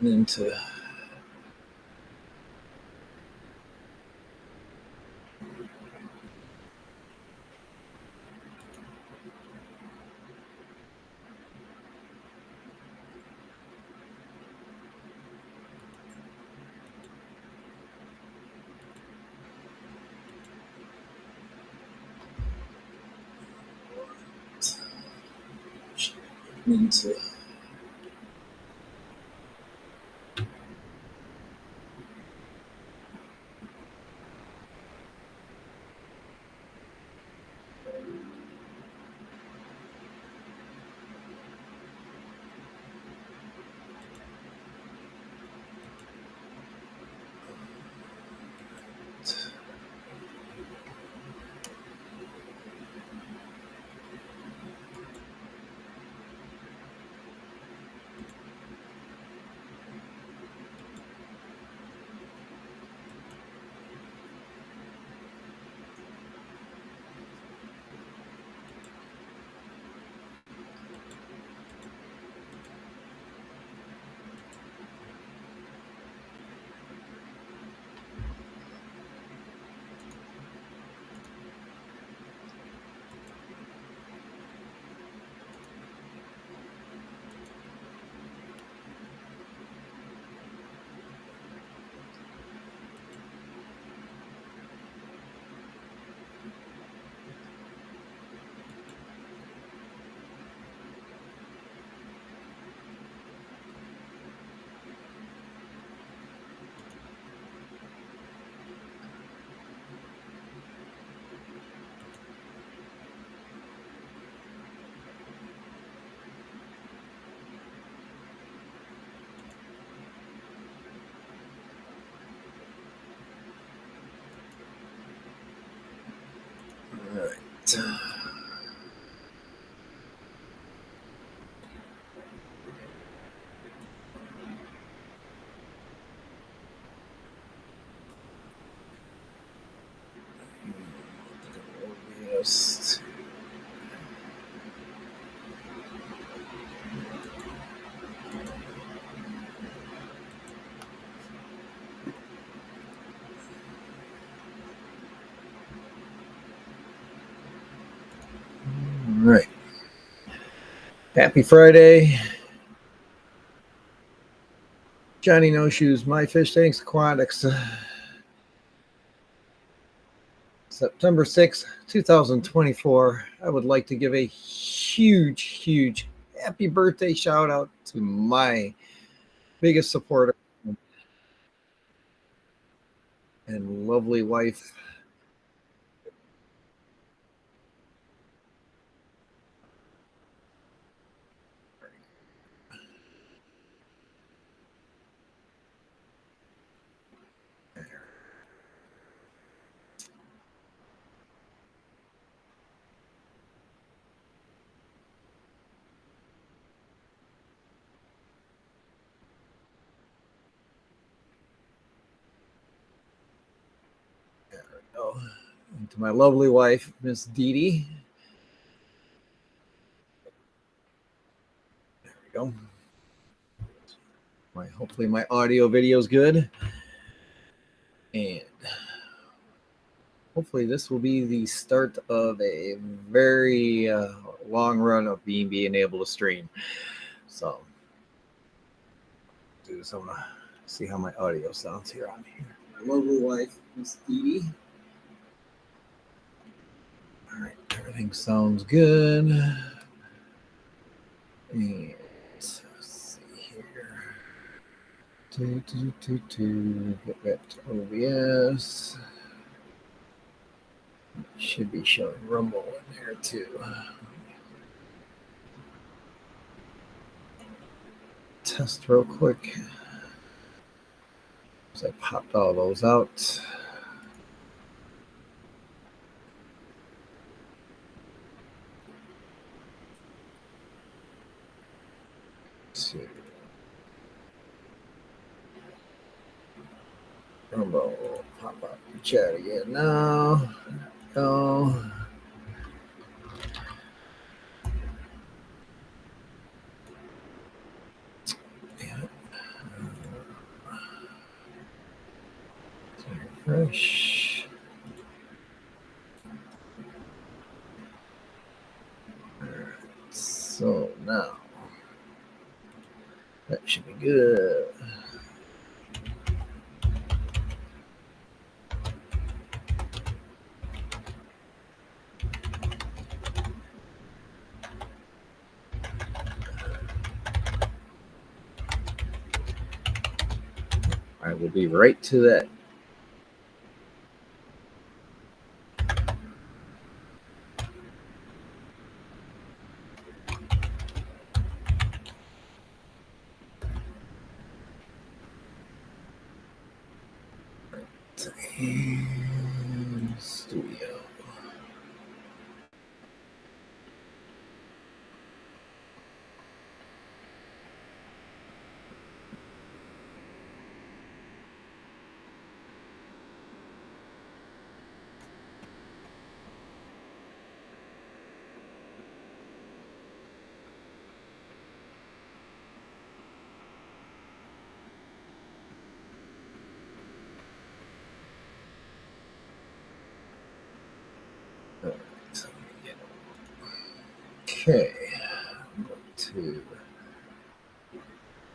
into into all right. Just all right. Happy Friday. Johnny No Shoes, MyFishTanksAQuatics. September 6th, 2024. I would like to give a huge happy birthday shout out to my biggest supporter and lovely wife. Oh, and to my lovely wife, Miss Dee Dee. There we go. Hopefully my audio video is good. And hopefully this will be the start of a very long run of being able to stream. So, I'm gonna see how my audio sounds here on here. My lovely wife, Miss Dee Dee. All right, everything sounds good. And let's see here. Get back to OBS. Should be showing Rumble in there too. Test real quick. So I popped all those out. Rumble, pop up the chat again now. Go. Fresh. All right. So now that should be good. I will be right to that. Studio. Okay, I'm going to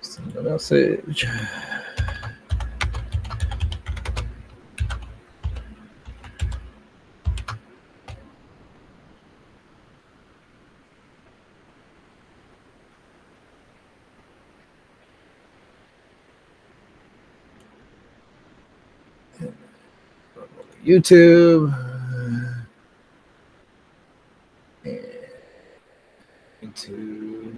send a message. YouTube. And YouTube.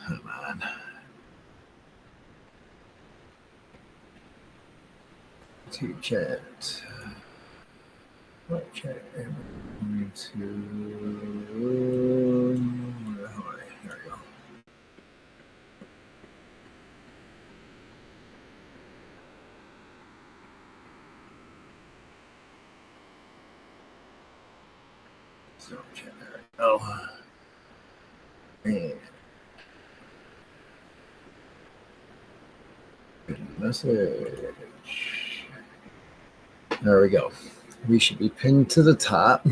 Come on. To chat. What chat? To. There we go. So chat. There we go. And message. There we go. We should be pinned to the top.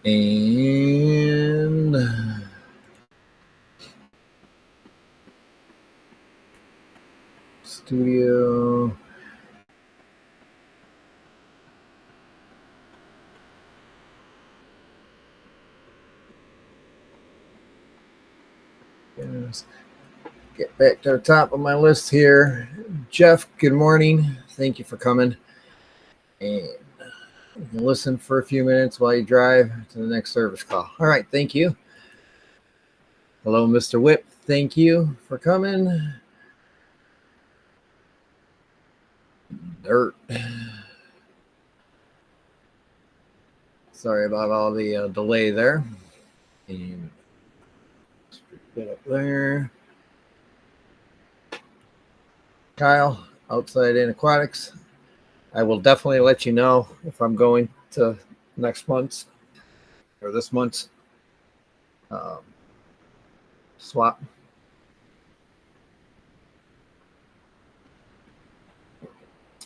And studio. Yes. Get back to the top of my list here. Jeff, good morning. Thank you for coming. And you can listen for a few minutes while you drive to the next service call. All right, thank you. Hello, Mr. Whip. Thank you for coming. Dirt. Sorry about all the delay there. And get up there. Kyle, Outside in Aquatics. I will definitely let you know if I'm going to next month's or this month's swap.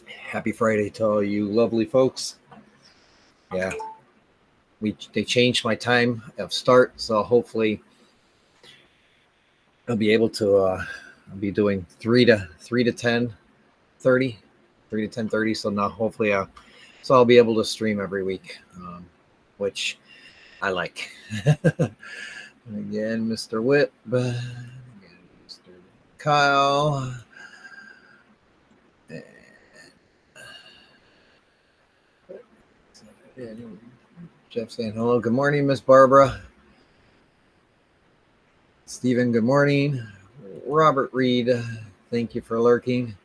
Happy Friday to all you lovely folks. Yeah, they changed my time of start, so hopefully I'll be able to I'll be doing 3 to 10:30, 3 to 10:30. So now hopefully so I'll be able to stream every week, which I like. Again, Mr. Whip, again, Mr. Kyle. Jeff saying hello. Good morning, Miss Barbara. Stephen, good morning. Robert Reed, thank you for lurking.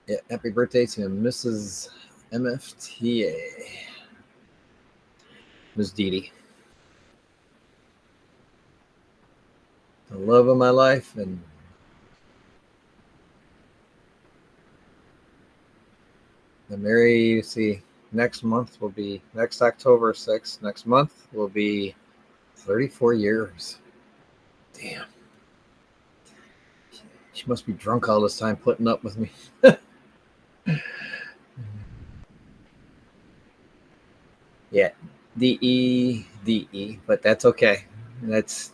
Yeah, happy birthday to Mrs. MFTA, Miss Dee Dee. The love of my life, and I'm married. See, next October 6th. Next month will be 34 years. Damn. She must be drunk all this time putting up with me. Yeah, DE, but that's okay.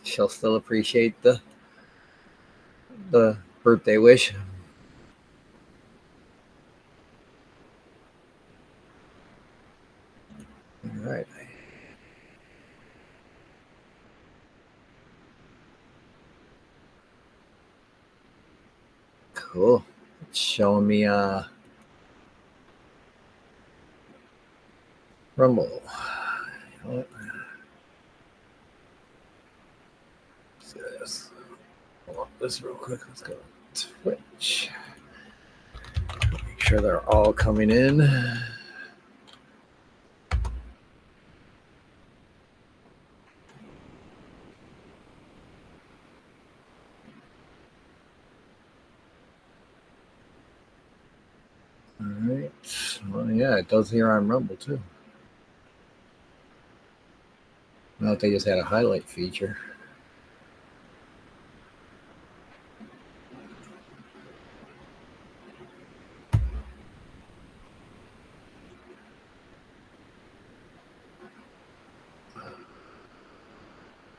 She'll still appreciate the birthday wish. All right. Cool. It's showing me Rumble. You know what? Let's do this. Hold on this real quick. Let's go to Twitch. Make sure they're all coming in. All right. Well, yeah, it does here on Rumble too. Now that they just had a highlight feature.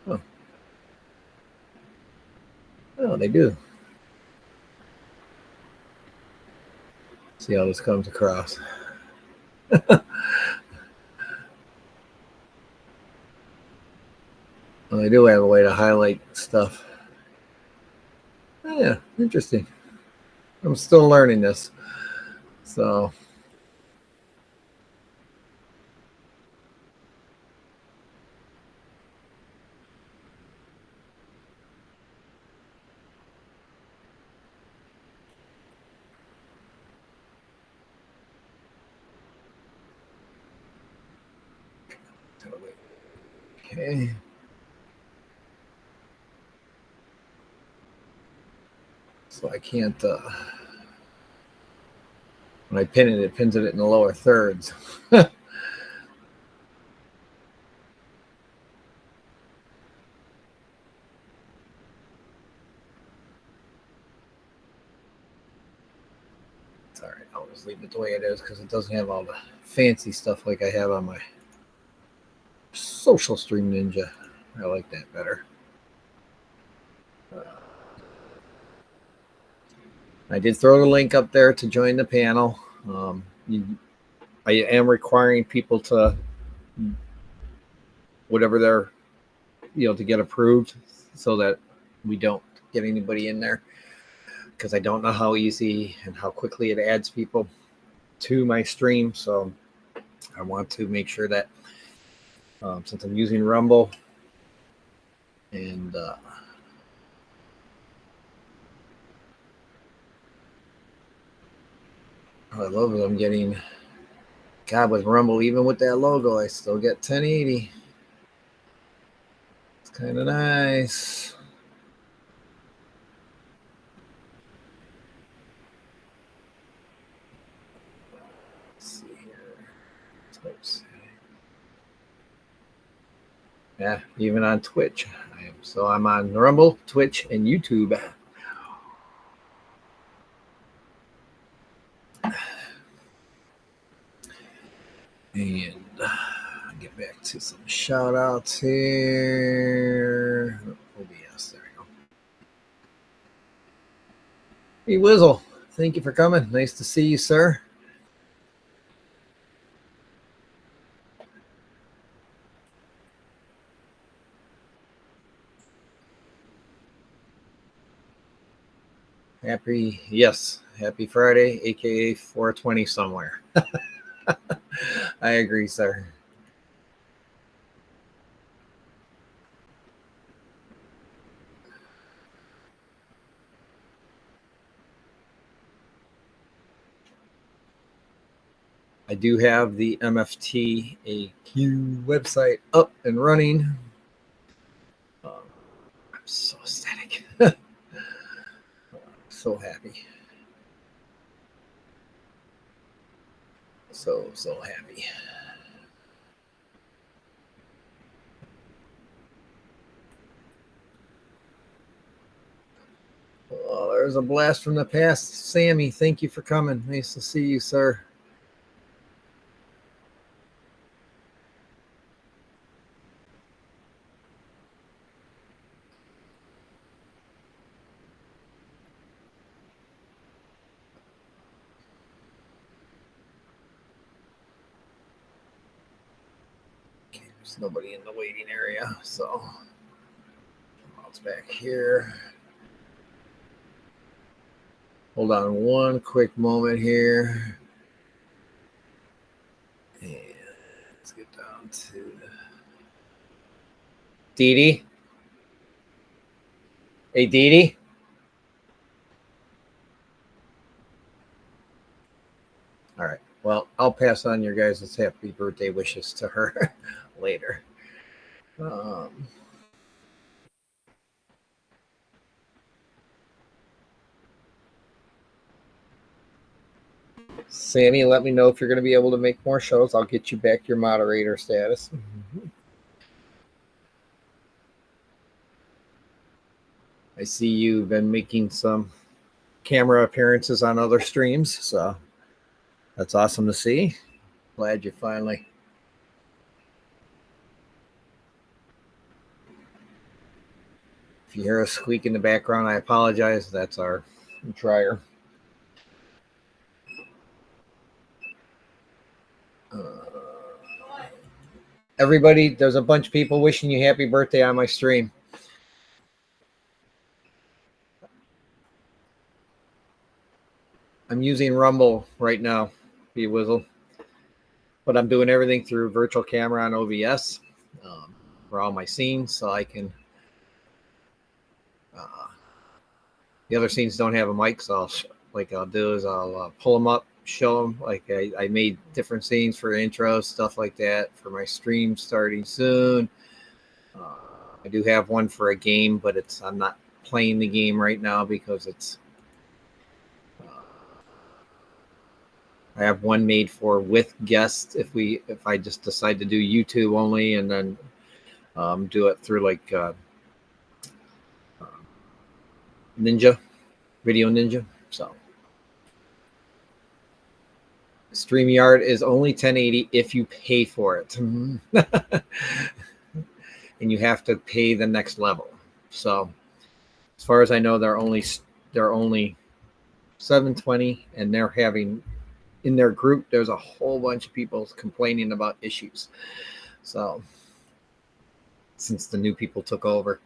Oh. Oh, they do. See how this comes across. Well, they do have a way to highlight stuff. Oh, yeah, interesting. I'm still learning this. So okay. So I can't when I pin it, it pins it in the lower thirds. It's all right. I'll just leave it the way it is because it doesn't have all the fancy stuff like I have on my Social Stream Ninja. I like that better. I did throw the link up there to join the panel. I am requiring people to whatever they're, to get approved so that we don't get anybody in there, because I don't know how easy and how quickly it adds people to my stream. So I want to make sure that since I'm using Rumble and I love it. I'm getting, God, with Rumble, even with that logo, I still get 1080. It's kind of nice. Let's see here. Oops. Yeah, even on Twitch. So I'm on Rumble, Twitch, and YouTube. And get back to some shout outs here. OBS, there we go. Hey, Wizzle, thank you for coming. Nice to see you, sir. Happy Friday, aka 420 somewhere. I agree, sir. I do have the MFTAQ website up and running. I'm so ecstatic. So happy. So happy. Oh, there's a blast from the past. Sammy, thank you for coming. Nice to see you, sir. Okay, there's nobody in the waiting area, so it's back here. Hold on one quick moment here. And let's get down to Dee Dee. Hey, Dee Dee. All right. Well, I'll pass on your guys' happy birthday wishes to her later. Sammy, let me know if you're going to be able to make more shows. I'll get you back your moderator status. I see you've been making some camera appearances on other streams, so that's awesome to see. Glad you finally. If you hear a squeak in the background, I apologize. That's our dryer. Everybody, there's a bunch of people wishing you happy birthday on my stream. I'm using Rumble right now, Whizzle, but I'm doing everything through virtual camera on OBS for all my scenes, so I can. The other scenes don't have a mic, so I'll do is I'll pull them up, show them. Like I made different scenes for intros, stuff like that for my stream starting soon. I do have one for a game, but I'm not playing the game right now because it's. I have one made for with guests if I just decide to do YouTube only and then do it through like Ninja, Video Ninja. So StreamYard is only 1080 if you pay for it. And you have to pay the next level. So as far as I know, they're only 720, and they're having in their group, there's a whole bunch of people complaining about issues. So since the new people took over,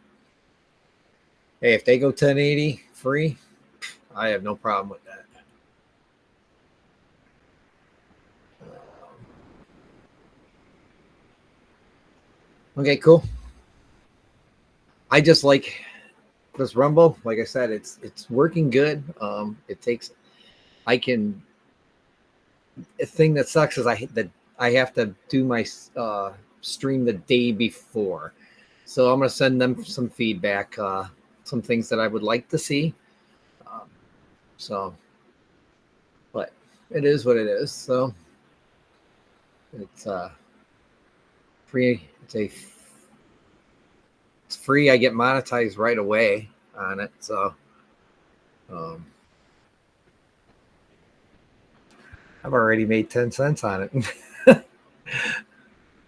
hey, if they go 1080 free, I have no problem with that. Okay, cool. I just like this Rumble. Like I said, it's working good. A thing that sucks is I have to do my stream the day before. So I'm going to send them some feedback, some things that I would like to see. But it is what it is. So it's free. It's free. I get monetized right away on it. So I've already made 10 cents on it.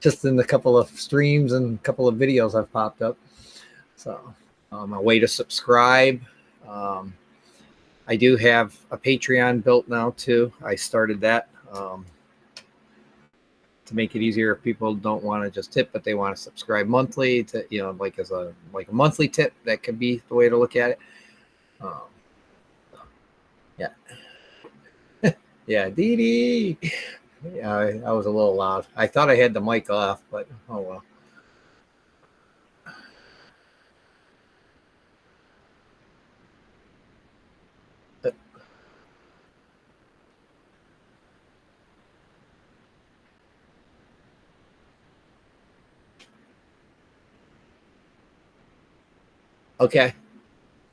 Just in a couple of streams and a couple of videos I've popped up. So a way to subscribe. I do have a Patreon built now too. I started that to make it easier if people don't want to just tip, but they want to subscribe monthly to, like as a monthly tip. That could be the way to look at it. Yeah. Yeah, Dee Dee. Yeah, I was a little loud. I thought I had the mic off, but oh well. Okay.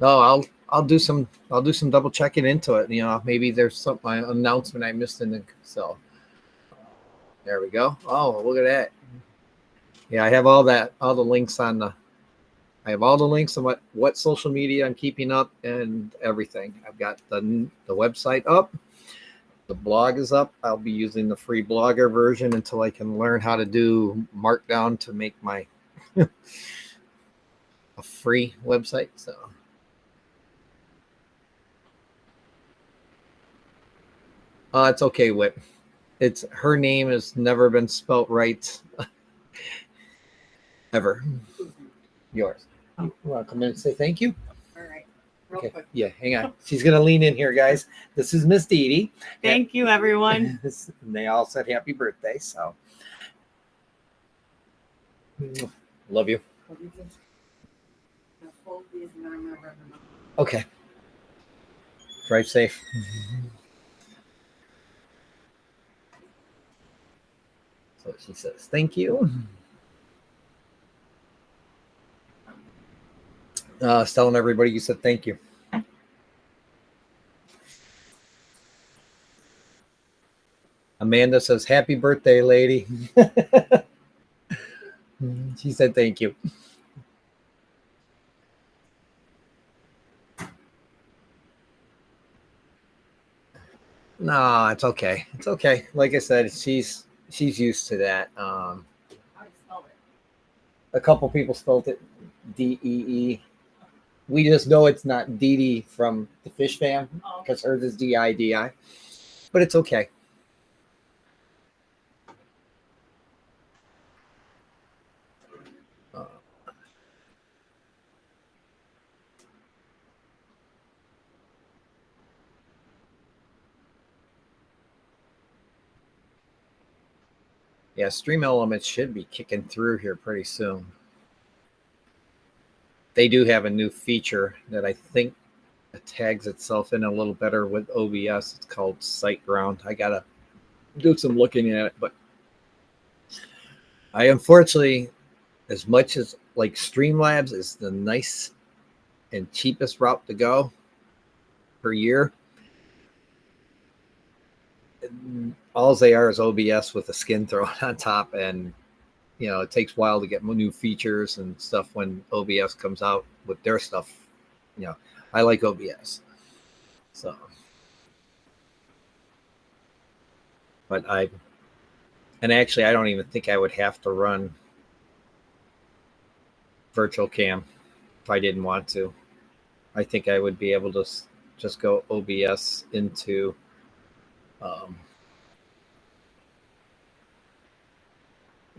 No, I'll do some double checking into it. Maybe there's some announcement I missed in the so. There we go. Oh, look at that. Yeah, I have all the links on the. I have all the links on what social media I'm keeping up and everything. I've got the website up. The blog is up. I'll be using the free blogger version until I can learn how to do Markdown to make my a free website. So it's okay, Whit. It's her name has never been spelt right ever. Yours. You want to come in and say thank you? All right. Real Okay. quick. Yeah, hang on. She's gonna lean in here, guys. This is Miss Dee Dee. Thank you, everyone. And they all said happy birthday. So love you. Okay. Drive safe. So she says, thank you. Telling everybody you said thank you. Amanda says, happy birthday, lady. She said thank you. No, it's okay. It's okay. Like I said, she's used to that. A couple people spelled it Dee. We just know it's not Dee Dee from the Fish Fam because hers is Didi. But it's okay. Yeah, Stream Elements should be kicking through here pretty soon. They do have a new feature that I think tags itself in a little better with OBS. It's called SiteGround. I gotta do some looking at it, but I unfortunately, as much as like Streamlabs is the nice and cheapest route to go per year, all they are is OBS with a skin thrown on top, and it takes a while to get new features and stuff when OBS comes out with their stuff. I like OBS, so. But actually, I don't even think I would have to run virtual cam if I didn't want to. I think I would be able to just go OBS into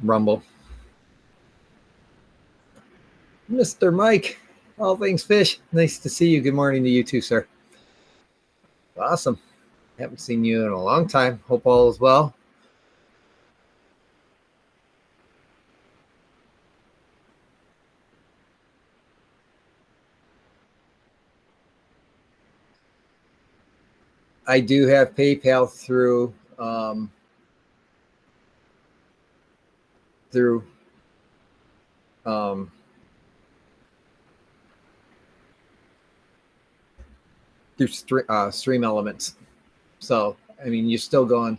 Rumble. Mr. Mike, all things fish. Nice to see you. Good morning to you too, sir. Awesome. Haven't seen you in a long time. Hope all is well. I do have PayPal through Stream Elements. So, I mean, you're still going.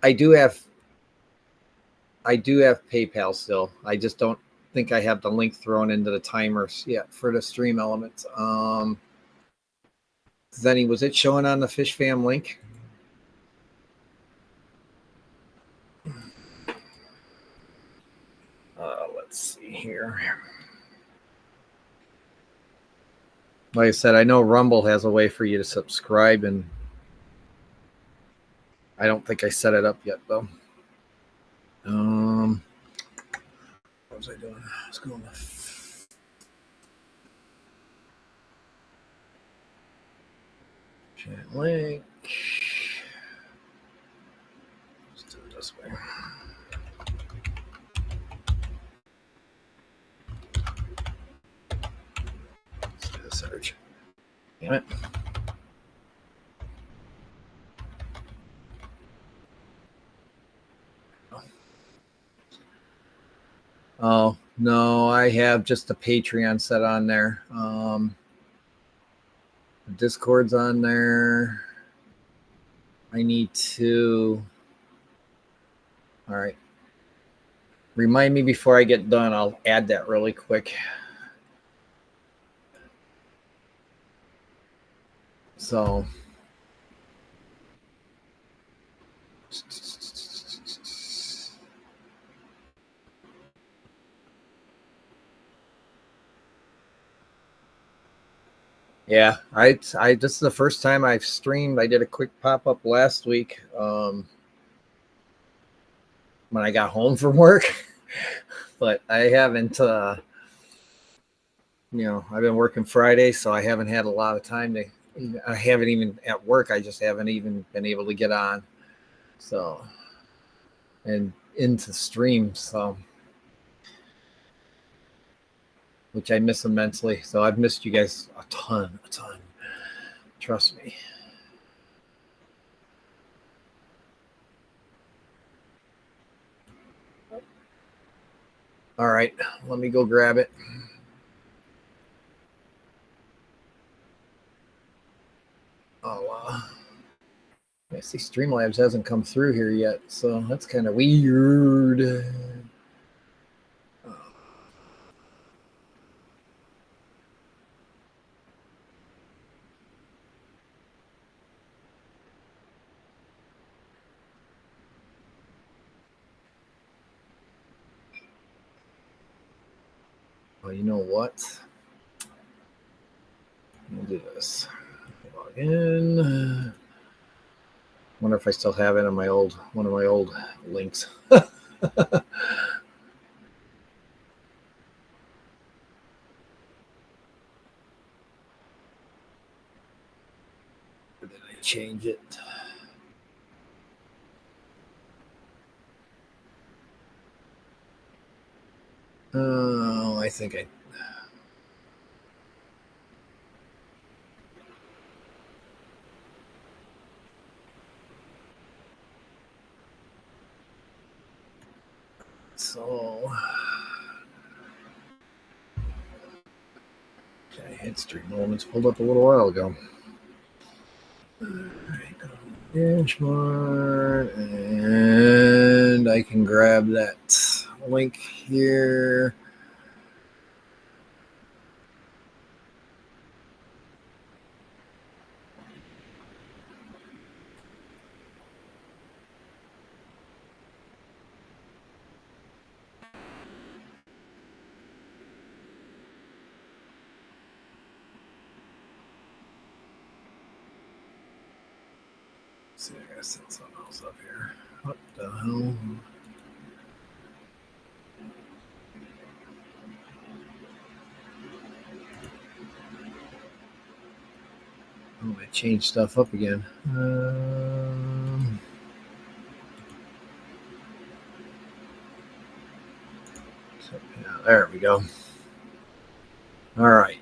I do have PayPal still. I just don't think I have the link thrown into the timers yet for the Stream Elements. Zenny, was it showing on the Fish Fam link? Let's see here. Like I said, I know Rumble has a way for you to subscribe, and I don't think I set it up yet, though. What was I doing? Let's go on the chat link. Let's do it this way. Let's do the search. Damn it. Oh, no, I have just a Patreon set on there. Discord's on there. I need to. All right. Remind me before I get done. I'll add that really quick. So. Yeah, I this is the first time I've streamed. I did a quick pop-up last week when I got home from work, but I haven't I've been working Friday, so I haven't had a lot of time to, I haven't even at work, I just haven't even been able to get on, so, and into stream, so, which I miss immensely. So I've missed you guys a ton, trust me. All right, let me go grab it. Oh, I see Streamlabs hasn't come through here yet, so that's kind of weird. Oh, you know what? We'll do this. Log in. Wonder if I still have it on my one of my old links. Or did I change it? Oh, I think I. So. Okay, hit Stream Elements pulled up a little while ago. Benchmark, and I can grab that link here. Let's see, I gotta set something else up here. What the hell? Oh, I changed stuff up again. So, yeah, there we go. All right.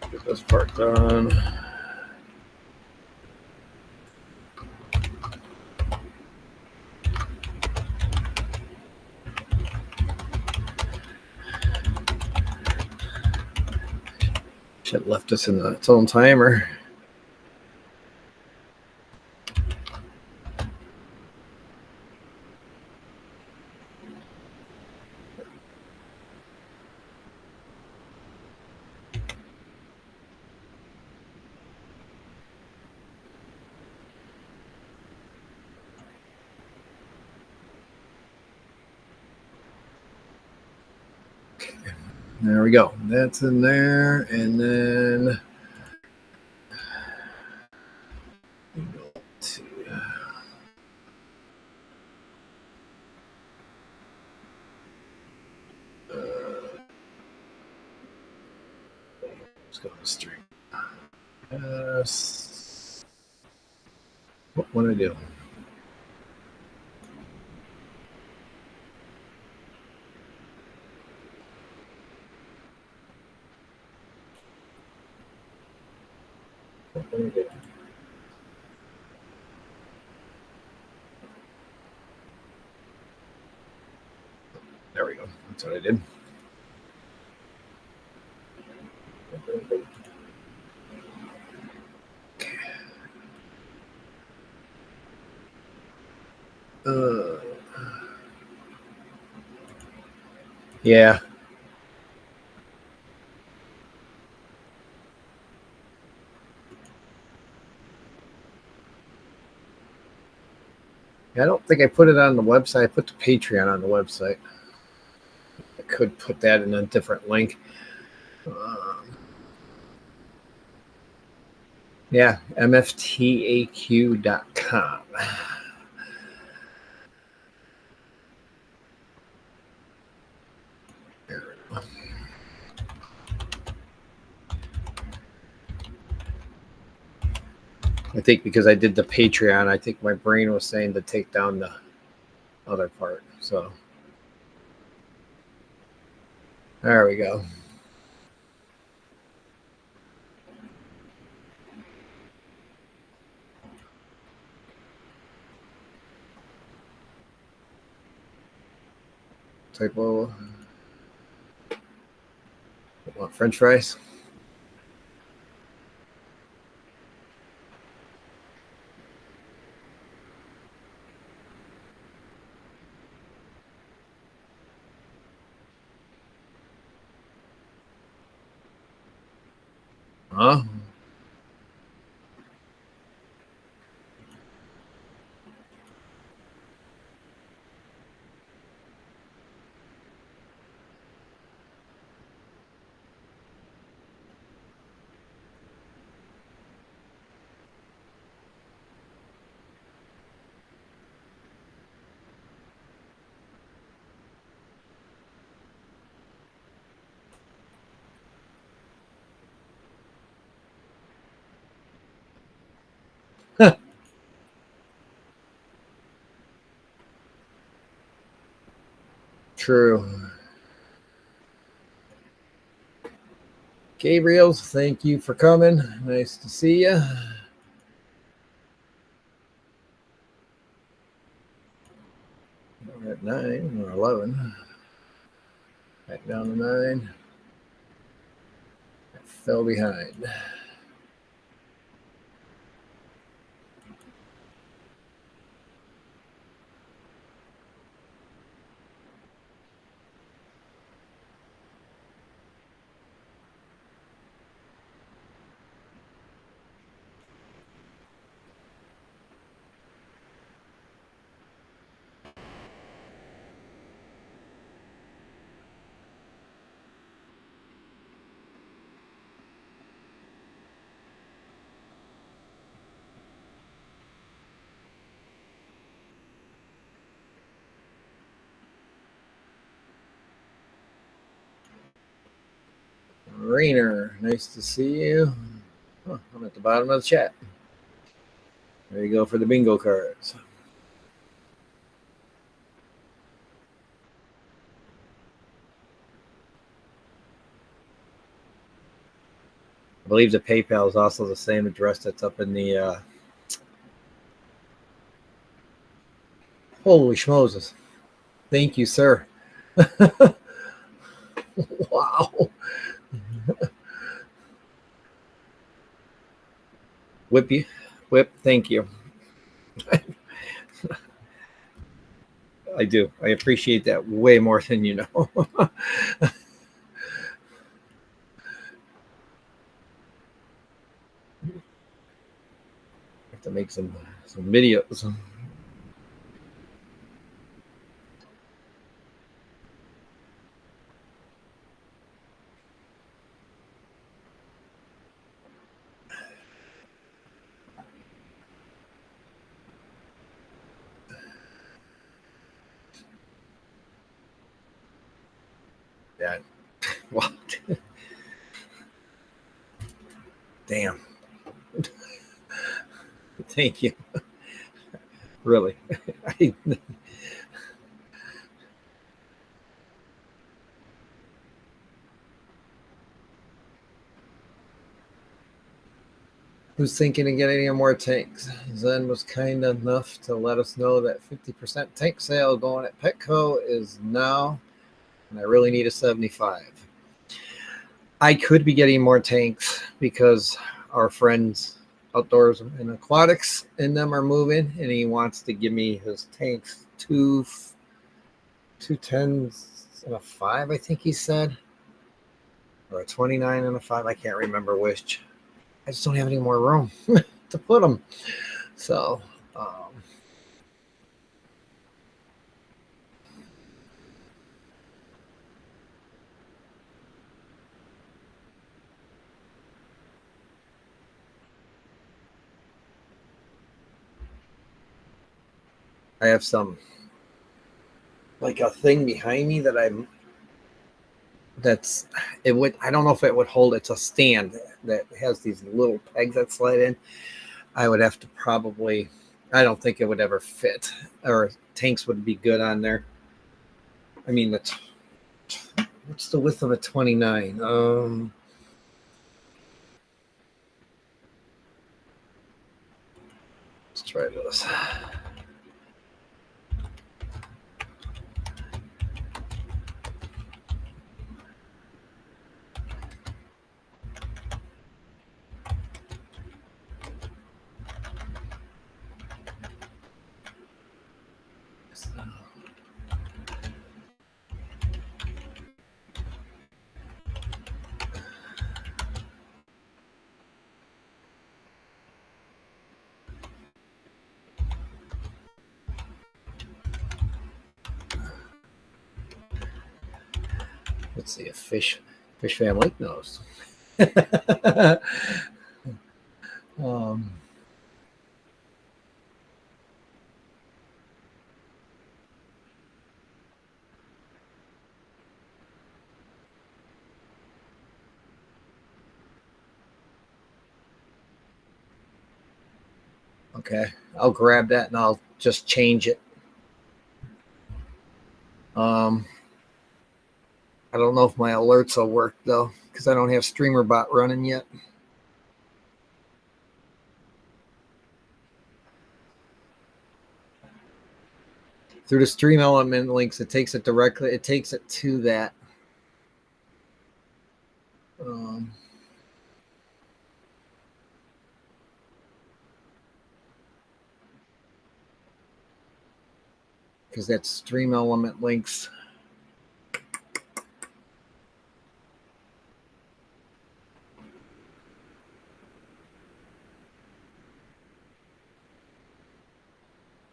Get this part done. Shit left us in its own timer. There we go. That's in there, and then we go to let's go to stream. What did I do? There we go. That's what I did. Yeah. I don't think I put it on the website. I put the Patreon on the website. I could put that in a different link. Yeah, MFTAQ.com. I think because I did the Patreon, I think my brain was saying to take down the other part. So there we go. Typo. Want French fries? Huh? True. Gabriel's, thank you for coming. Nice to see you. We're at 9 or 11. Back down to 9. I fell behind. Rainer, nice to see you. Oh, I'm at the bottom of the chat. There you go for the bingo cards. I believe the PayPal is also the same address that's up in the. Holy schmoses. Thank you, sir. Wow. Whip, thank you. I do. I appreciate that way more than you know. Have to make some videos. Yeah. What? Damn. Thank you. Really. Who's thinking of getting any more tanks? Zen was kind enough to let us know that 50% tank sale going at Petco is now, and I really need a 75. I could be getting more tanks because our friends Outdoors and Aquatics in them are moving, and he wants to give me his tanks, two 10s and a 5, I think he said, or a 29 and a 5. I can't remember which. I just don't have any more room to put them. So, I have some, like a thing behind me that I don't know if it would hold. It's a stand that has these little pegs that slide in. I would have to probably, I don't think it would ever fit, or tanks would be good on there. I mean, what's the width of a 29? Let's try this. Let's see if fishfam.link knows. Okay, I'll grab that and I'll just change it. I don't know if my alerts will work though, because I don't have StreamerBot running yet. Through the stream element links, it takes it directly. It takes it to that. Because that's stream element links.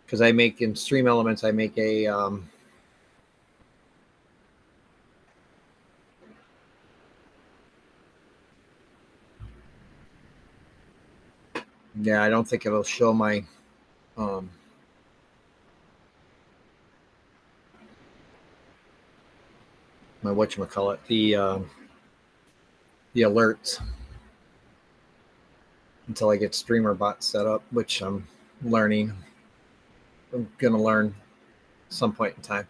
Because I make in stream elements, I make a yeah, I don't think it'll show my my whatchamacallit, the alerts until I get StreamerBot set up, which I'm learning. I'm gonna learn some point in time.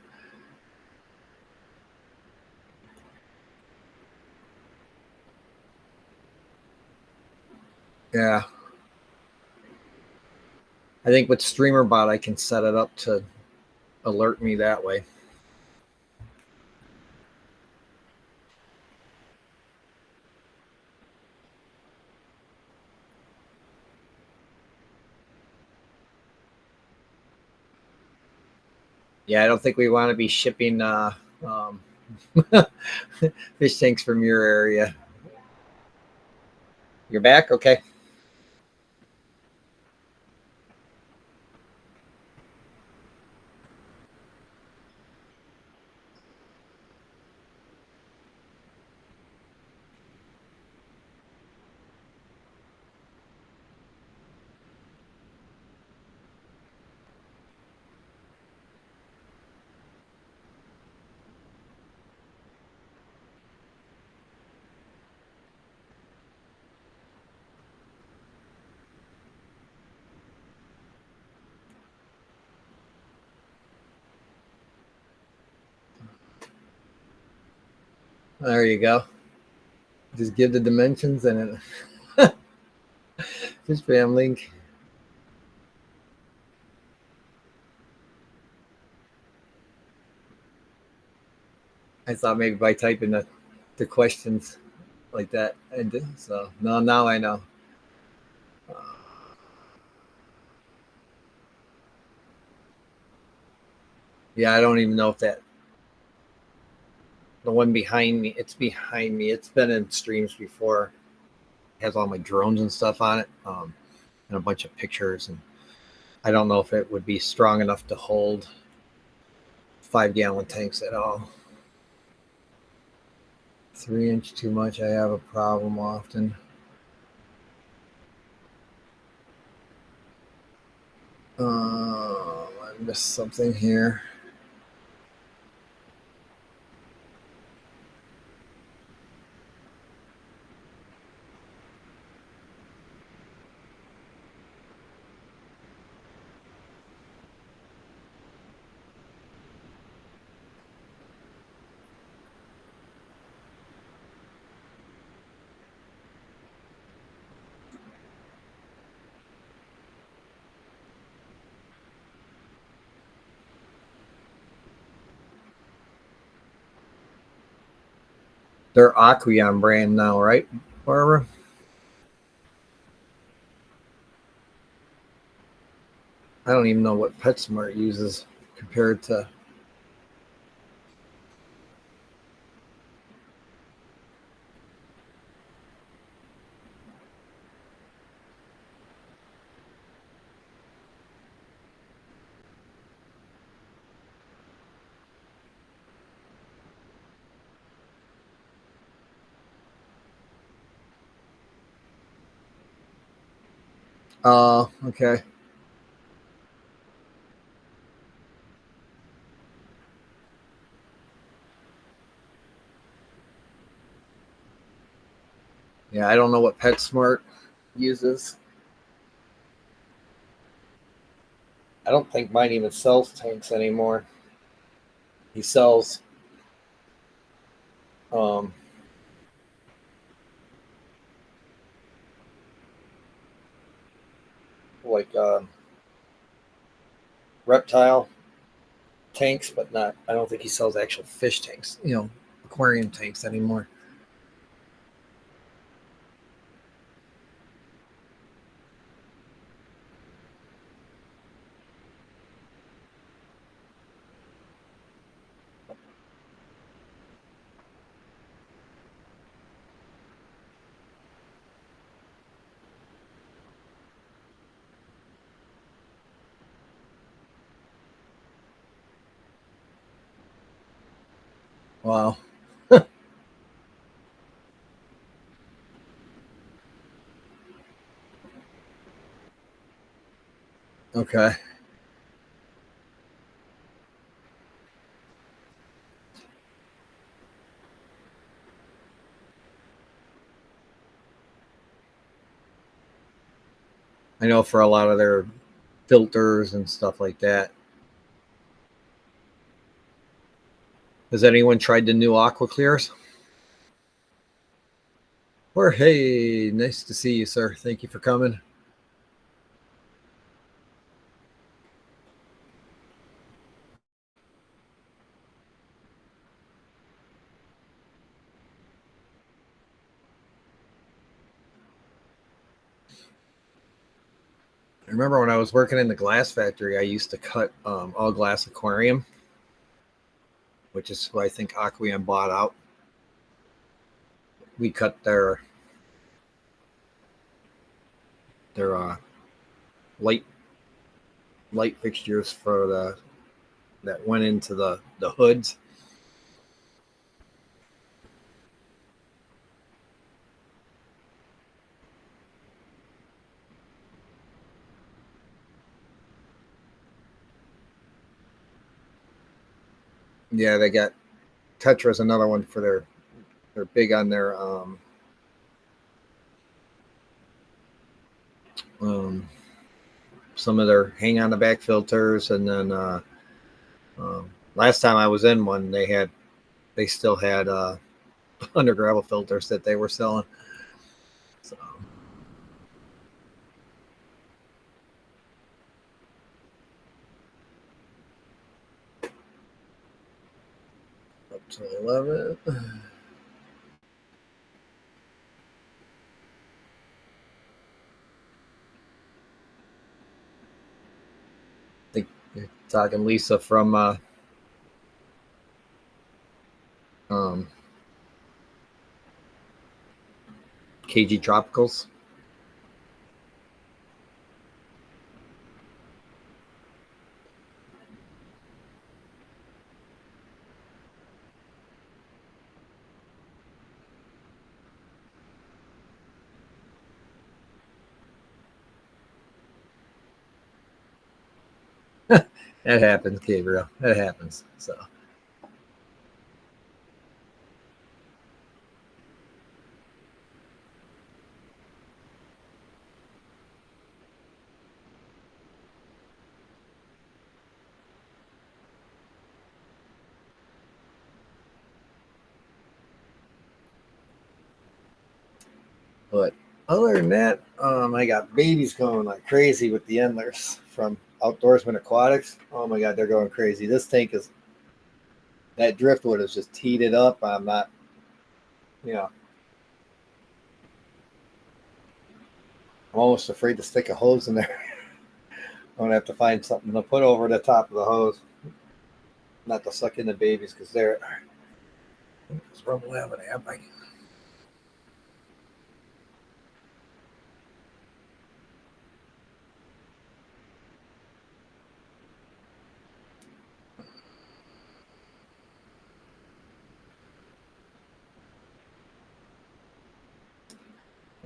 Yeah. I think with StreamerBot, I can set it up to alert me that way. Yeah, I don't think we want to be shipping fish tanks from your area. You're back? Okay. There you go. Just give the dimensions and it fishfam.link. I thought maybe by typing the questions like that, and so no, now I know. Yeah, I don't even know if the one behind me, it's behind me. It's been in streams before. It has all my drones and stuff on it, and a bunch of pictures. And I don't know if it would be strong enough to hold 5-gallon tanks at all. 3-inch too much. I have a problem often. I missed something here. They're Aqueon brand now, right, Barbara? I don't even know what PetSmart uses compared to. Oh, okay. Yeah, I don't know what PetSmart uses. I don't think mine even sells tanks anymore. He sells um, like reptile tanks, but not. I don't think he sells actual fish tanks. Aquarium tanks anymore. Wow. Okay. I know for a lot of their filters and stuff like that. Has anyone tried the new Aqua Clears? Or hey, nice to see you, sir. Thank you for coming. I remember when I was working in the glass factory, I used to cut all glass aquarium, which is who I think Aqueon bought out. We cut their light fixtures for that went into the hoods. Yeah, they got Tetra's another one for they're big on their some of their hang on the back filters, and then last time I was in one, they still had under gravel filters that they were selling. So to 11. I think you're talking Lisa from KG Tropicals. That happens, Gabriel. That happens. So. But other than that, I got babies going like crazy with the endlers from Outdoorsman Aquatics. Oh my God, they're going crazy. This tank is, that driftwood is just teed up. I'm not, I'm almost afraid to stick a hose in there. I'm going to have to find something to put over the top of the hose. Not to suck in the babies because they're, it's rumble having an app.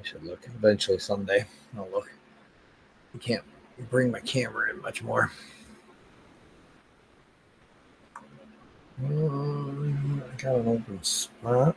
I should look eventually someday. I'll look. I can't bring my camera in much more. I got an open spot.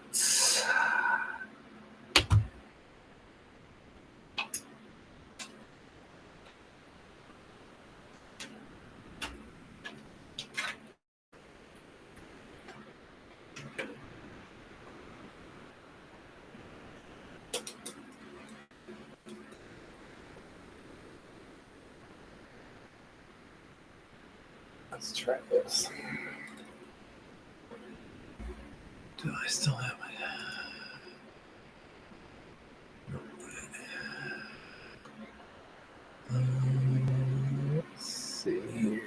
Let's try this. Do I still have it? Let's see here.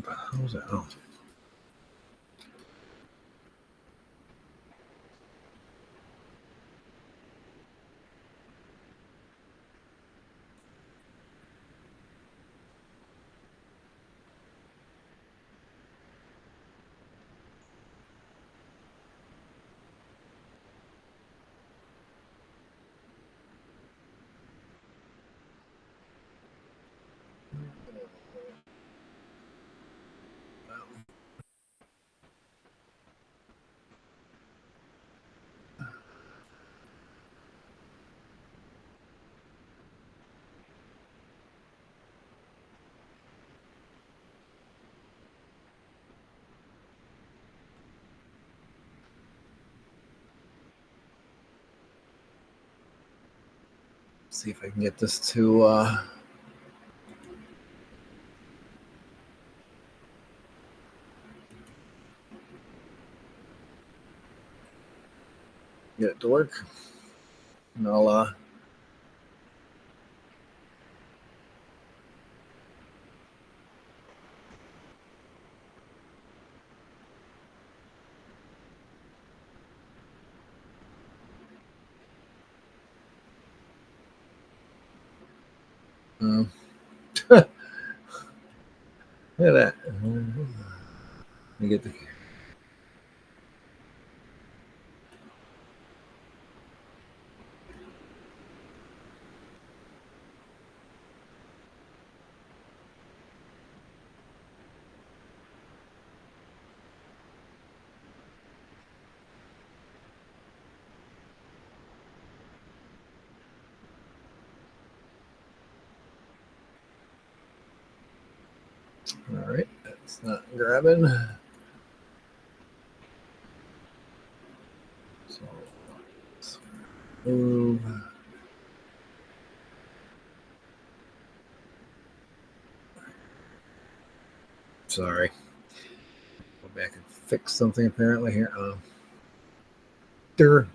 How's that? Oh. See if I can get this to get it to work. And I'll look at that. Let me get the All right, that's not grabbing. So let's move. Sorry. Go back and fix something apparently here. There.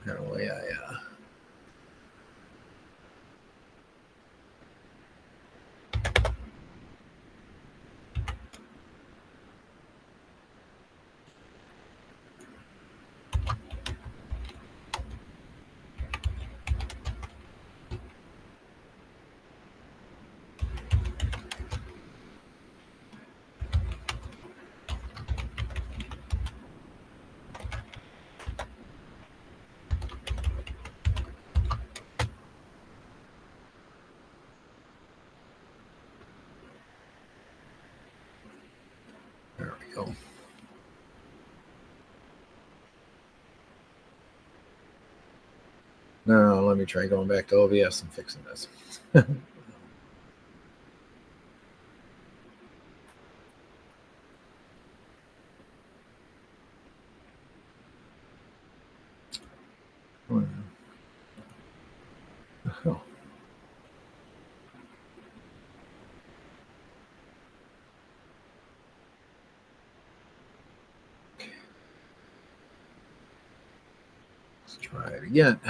Kind of way there we go. Now let me try going back to OBS and fixing this. Oh. Let's try it again.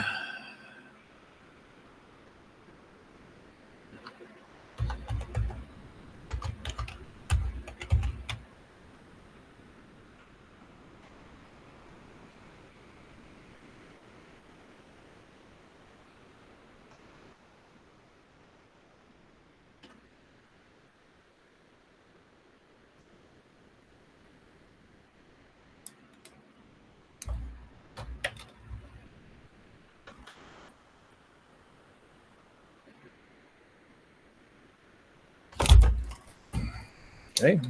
Okay.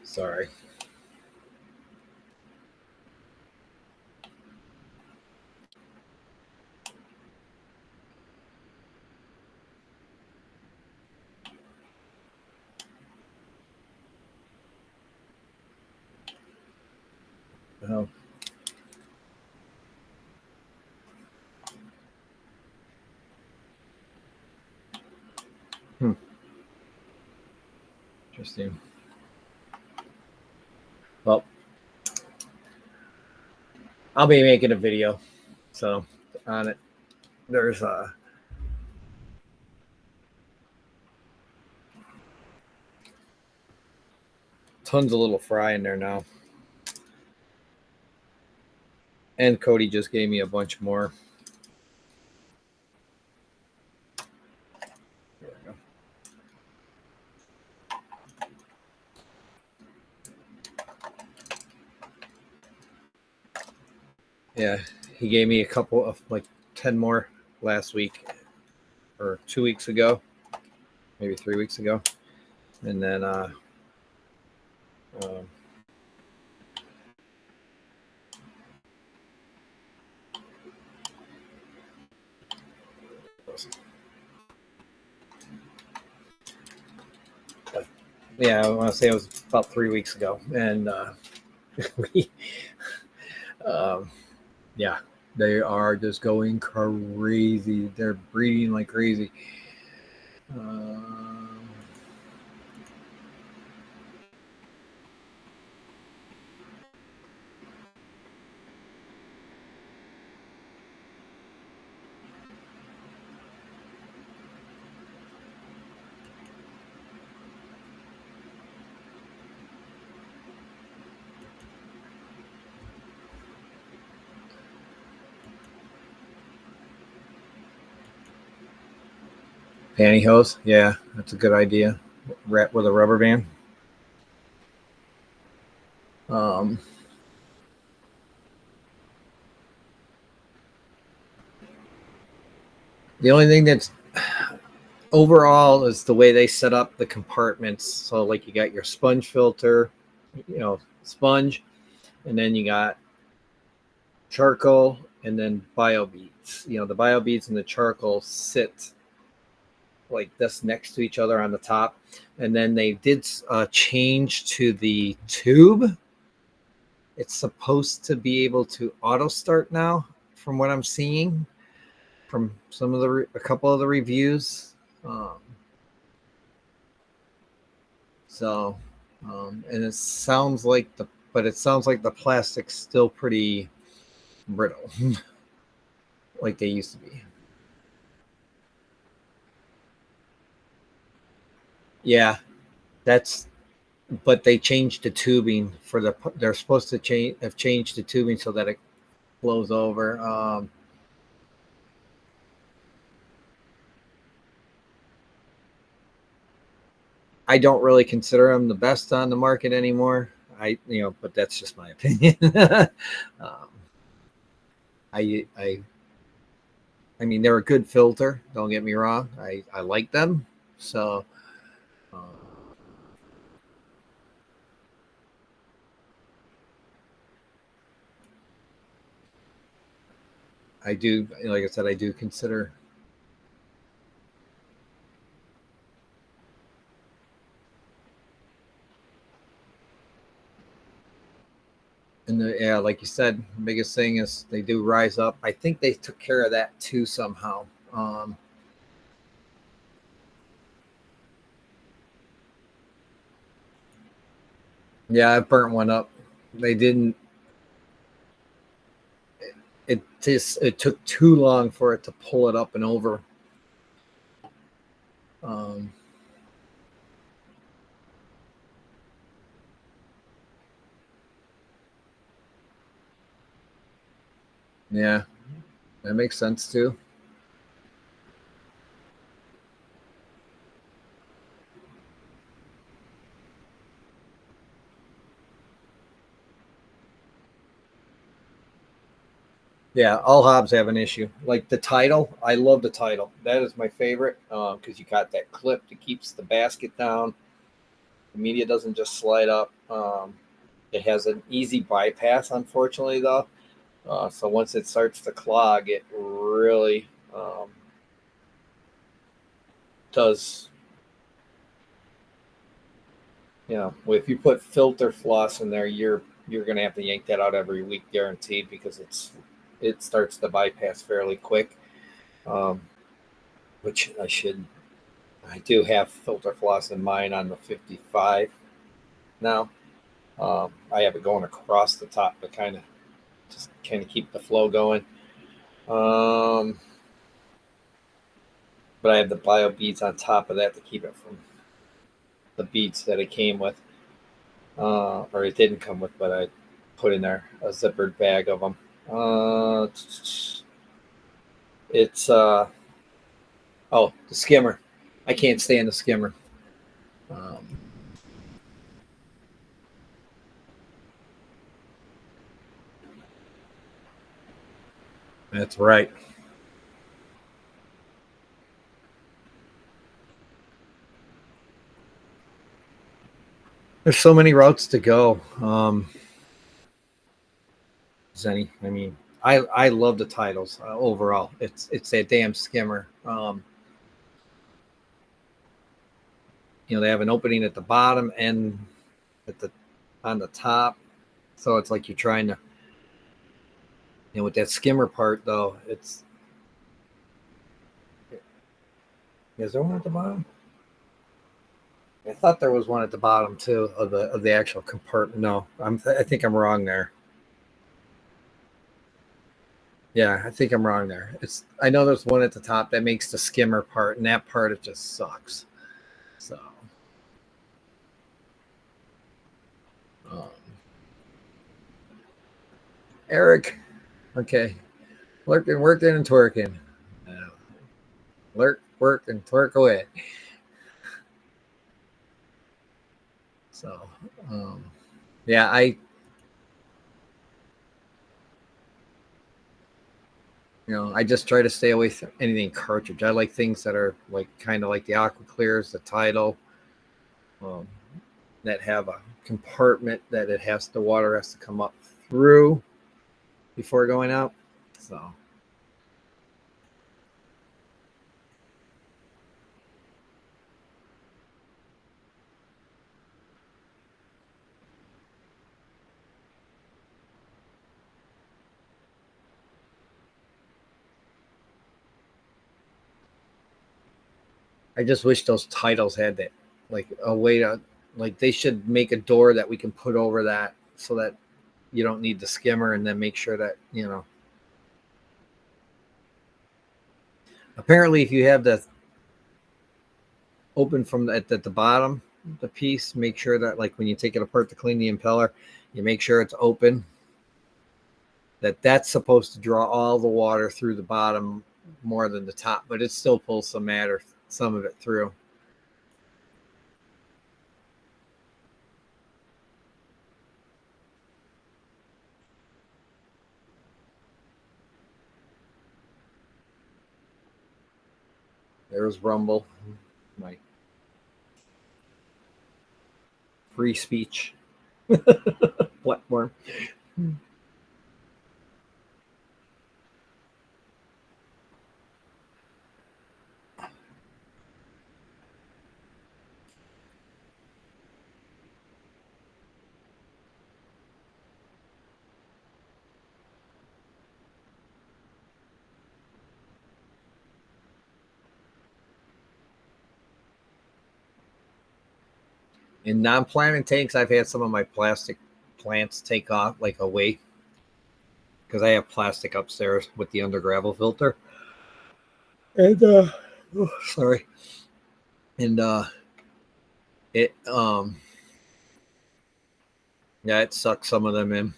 Sorry. Oh. Interesting. Well, I'll be making a video, so on it. There's tons of little fry in there now, and Cody just gave me a bunch more. There we go. Yeah, he gave me a couple of like 10 more last week or 2 weeks ago, maybe 3 weeks ago, and then yeah, I want to say it was about 3 weeks ago, and we, yeah, they are just going crazy. They're breeding like crazy. Pantyhose, yeah, that's a good idea. Wrap with a rubber band. The only thing that's overall is the way they set up the compartments. So, like, you got your sponge filter, sponge, and then you got charcoal, and then bio beads. The bio beads and the charcoal sit like this next to each other on the top, and then they did change to the tube. It's supposed to be able to auto start now, from what I'm seeing from a couple of the reviews. And it sounds like the plastic's still pretty brittle, like they used to be. Yeah, but they changed the tubing they're supposed to have changed the tubing so that it flows over. I don't really consider them the best on the market anymore. But that's just my opinion. I mean, they're a good filter. Don't get me wrong. I like them. So, I do, like I said, I do consider. And like you said, the biggest thing is they do rise up. I think they took care of that too somehow. Yeah, I burnt one up. They didn't. It took too long for it to pull it up and over. Yeah, that makes sense too. Yeah, all hobs have an issue. Like the title, I love the title. That is my favorite because you got that clip that keeps the basket down. The media doesn't just slide up. It has an easy bypass, unfortunately, though. So once it starts to clog, it really does. If you put filter floss in there, you're gonna have to yank that out every week, guaranteed, because it starts to bypass fairly quick. Which I do have filter floss in mine on the 55 now. I have it going across the top to kind of keep the flow going. But I have the bio beads on top of that to keep it from the beads that it came with, or it didn't come with, but I put in there a zippered bag of them. It's the skimmer. I can't stand the skimmer. That's right. There's so many routes to go. Zenny, I mean, I love the titles overall. It's that damn skimmer. they have an opening at the bottom and on the top. So it's like you're trying to, with that skimmer part though, is there one at the bottom? I thought there was one at the bottom too of the actual compartment. No, I think I'm wrong there. Yeah, I think I'm wrong there. I know there's one at the top that makes the skimmer part, and that part it just sucks. So, Eric, okay, lurking, working, and twerking. Lurk, work, and twerk away. So, yeah, I just try to stay away from anything cartridge. I like things that are like kind of like the Aqua Clears, the Tidal, that have a compartment that the water has to come up through before going out. So. I just wish those titles had that, like a way to, like they should make a door that we can put over that so that you don't need the skimmer, and then make sure that, apparently if you have the open from at the bottom, the piece, make sure that like when you take it apart to clean the impeller, you make sure it's open, that's supposed to draw all the water through the bottom more than the top, but it still pulls some of it through. There's Rumble, my free speech platform. In non-planting tanks, I've had some of my plastic plants take off, like away, because I have plastic upstairs with the under gravel filter. And sorry. And it yeah, it sucks some of them in.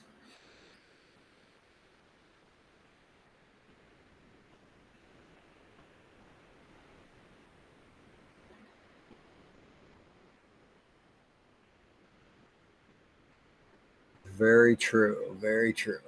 Very true. Very true.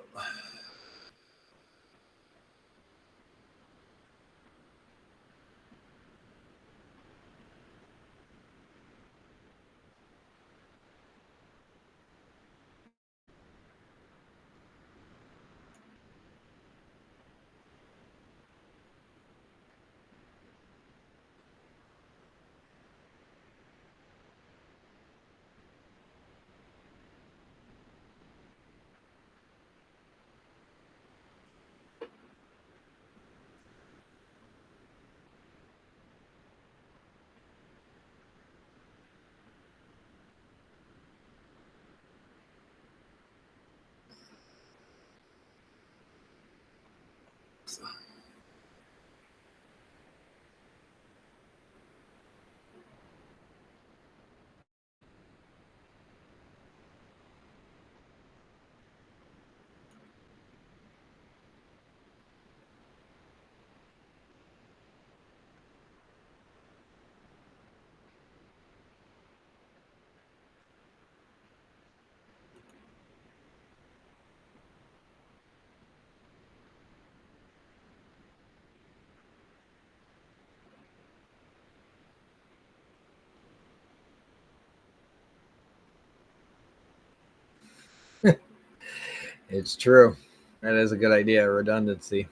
It's true. That is a good idea. Redundancy.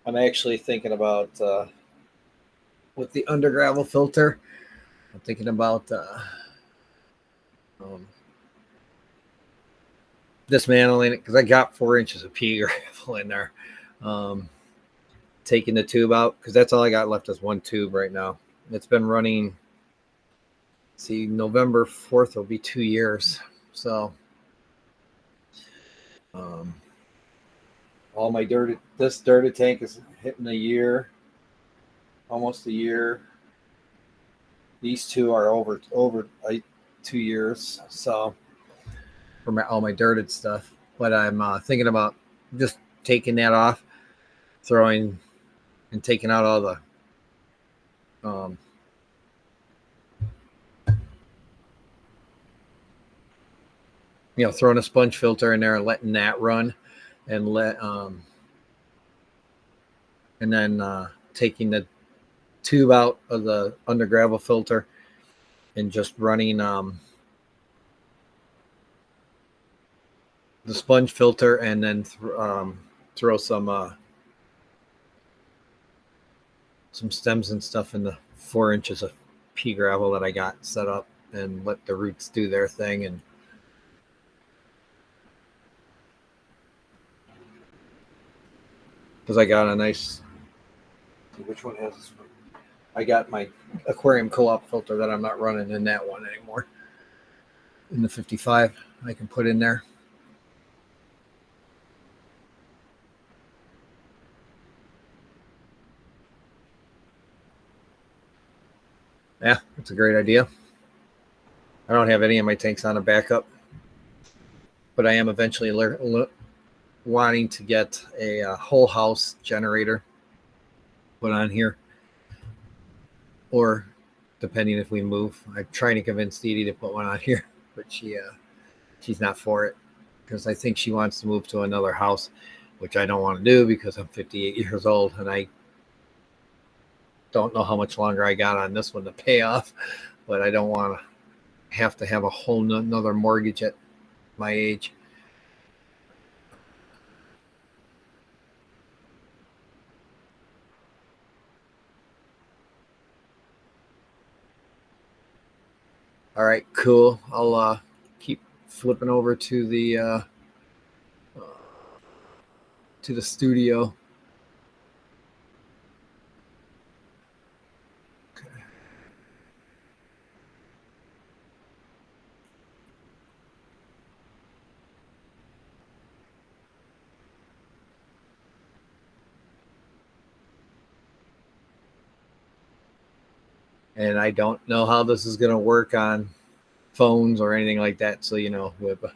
I'm actually thinking about with the under gravel filter. I'm thinking about dismantling it because I got 4 inches of pea gravel in there. Taking the tube out because that's all I got left is one tube right now. It's been running. See, November 4th will be 2 years. So, all my this dirty tank is hitting a year, almost a year. These two are over 2 years. So, for all my dirted stuff, but I'm thinking about just taking that off, throwing and taking out all the throwing a sponge filter in there and letting that run, and then taking the tube out of the under gravel filter and just running the sponge filter, and then throw some stems and stuff in the 4 inches of pea gravel that I got set up, and let the roots do their thing. And because I got a nice, which one has this one? I got my aquarium co-op filter that I'm not running in that one anymore. In the 55, I can put in there. Yeah, that's a great idea. I don't have any of my tanks on a backup, but I am eventually wanting to get a whole house generator put on here, or depending if we move. I'm trying to convince Dee Dee to put one on here, but she's not for it because I think she wants to move to another house, which I don't want to do because I'm 58 years old and I don't know how much longer I got on this one to pay off, but I don't want to have a whole another mortgage at my age. All right, cool. I'll keep flipping over to the studio. Okay. And I don't know how this is going to work on phones or anything like that. So,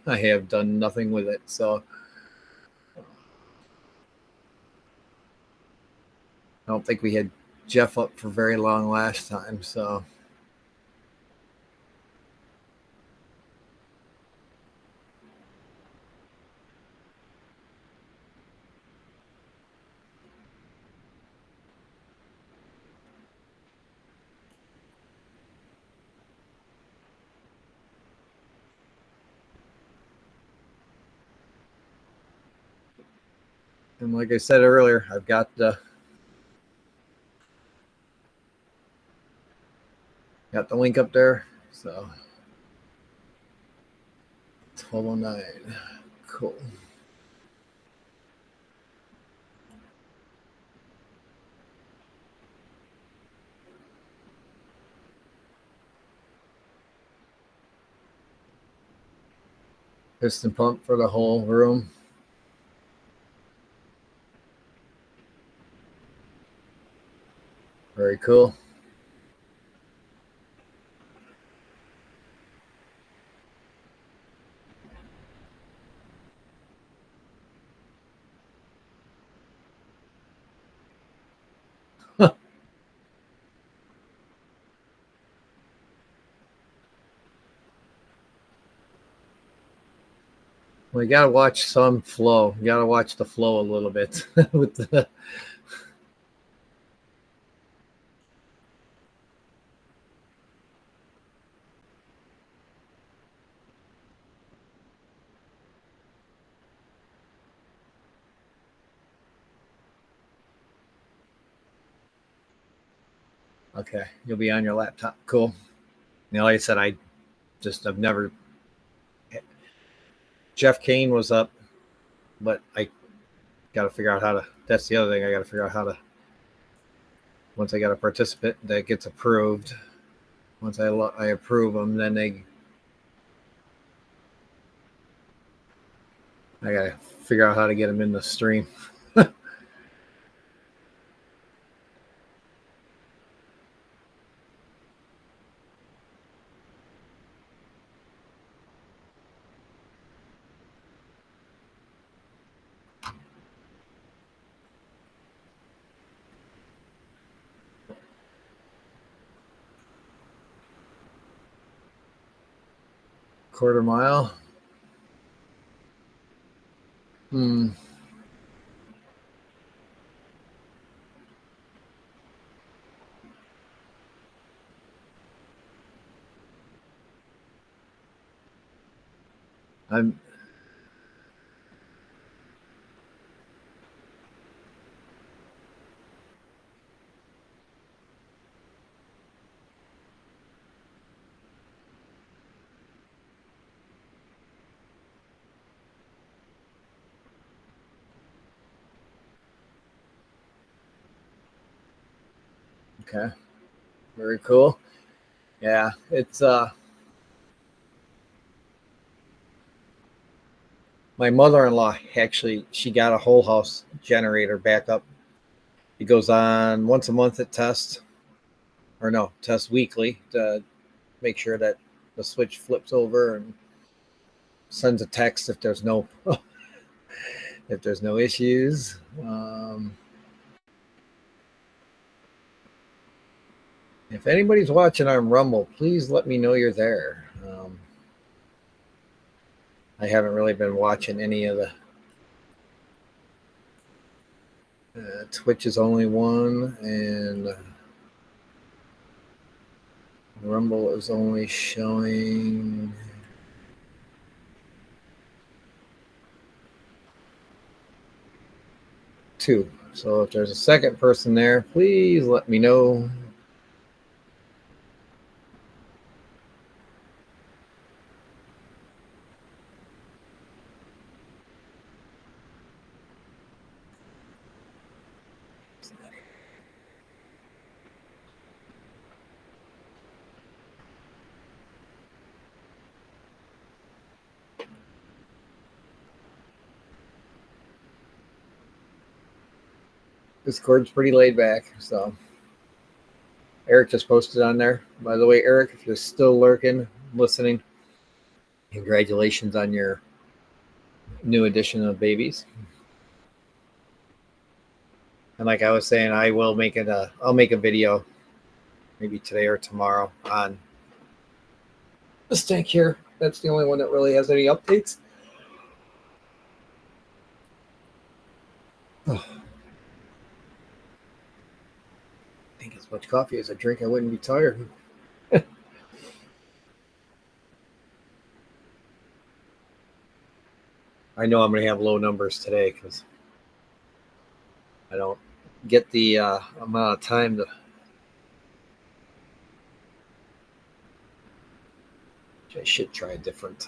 I have done nothing with it. So I don't think we had Jeff up for very long last time. So and like I said earlier, I've got the link up there. So 1209. Cool. Piston pump for the whole room. Very cool. We got to watch some flow. You got to watch the flow a little bit with the. Okay, you'll be on your laptop. Cool. Now, like I said, I've never. Jeff Kane was up, but I got to figure out how to. That's the other thing. I got to figure out how to. Once I got a participant that gets approved, once I approve them, then I got to figure out how to get them in the stream. Quarter mile. I'm. Okay. Very cool. Yeah, it's my mother-in-law actually, she got a whole house generator backup. It goes on once a month at test, or no, test weekly to make sure that the switch flips over and sends a text if there's no issues. If anybody's watching on Rumble, please let me know you're there. I haven't really been watching any of the Twitch is only one, and Rumble is only showing 2. So if there's a second person there, please let me know. Discord's pretty laid back, so Eric just posted on there. By the way, Eric, if you're still lurking, listening, congratulations on your new edition of babies. And like I was saying, I'll make a video maybe today or tomorrow on this tank here. That's the only one that really has any updates. Oh. I think as much coffee as I drink, I wouldn't be tired. I know I'm going to have low numbers today because I don't get the amount of time to. I should try a different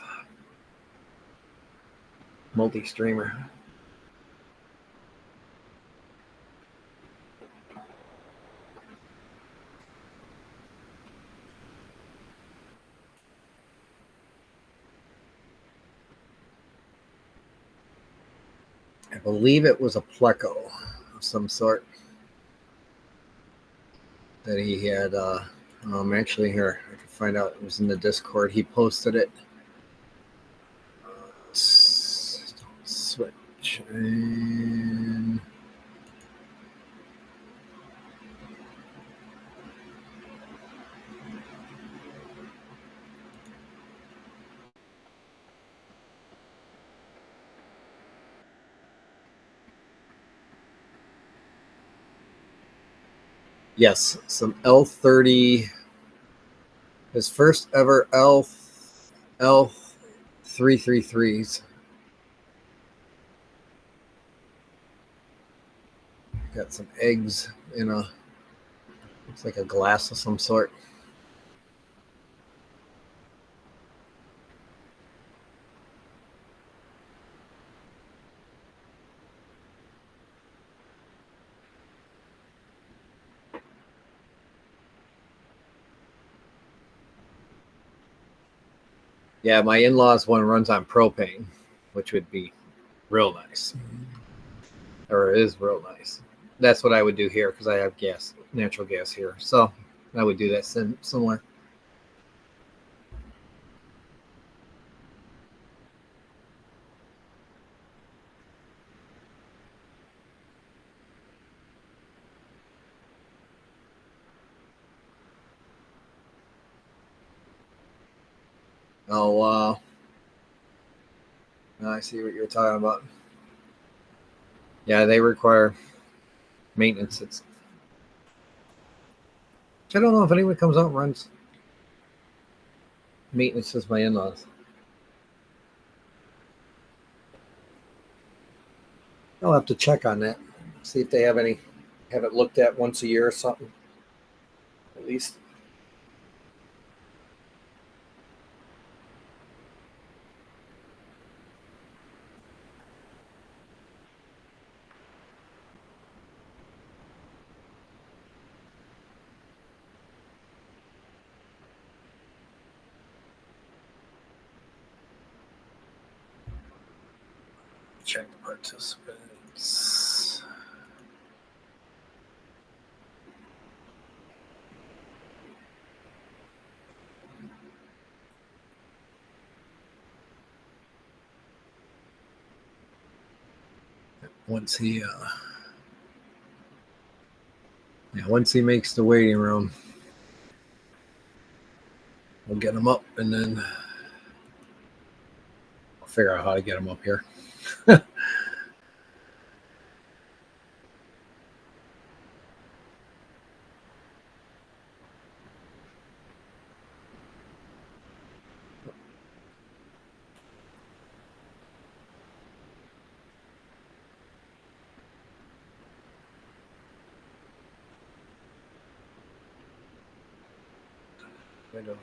multi-streamer. I believe it was a pleco of some sort that he had. Actually, here I can find out. It was in the Discord. He posted it. Switch. And yes, some L30. His first ever L333s. Got some eggs in a It's like a glass of some sort. Yeah, my in-laws one runs on propane, which would be real nice. Or is real nice. That's what I would do here because I have gas, natural gas here. So I would do that similar. Oh, I see what you're talking about. Yeah, they require maintenance. I don't know if anyone comes out and runs maintenance as my in-laws. I'll have to check on that. See if they have it looked at once a year or something. At least. Check participants. Once he makes the waiting room, we'll get him up, and then I'll figure out how to get him up here. I don't.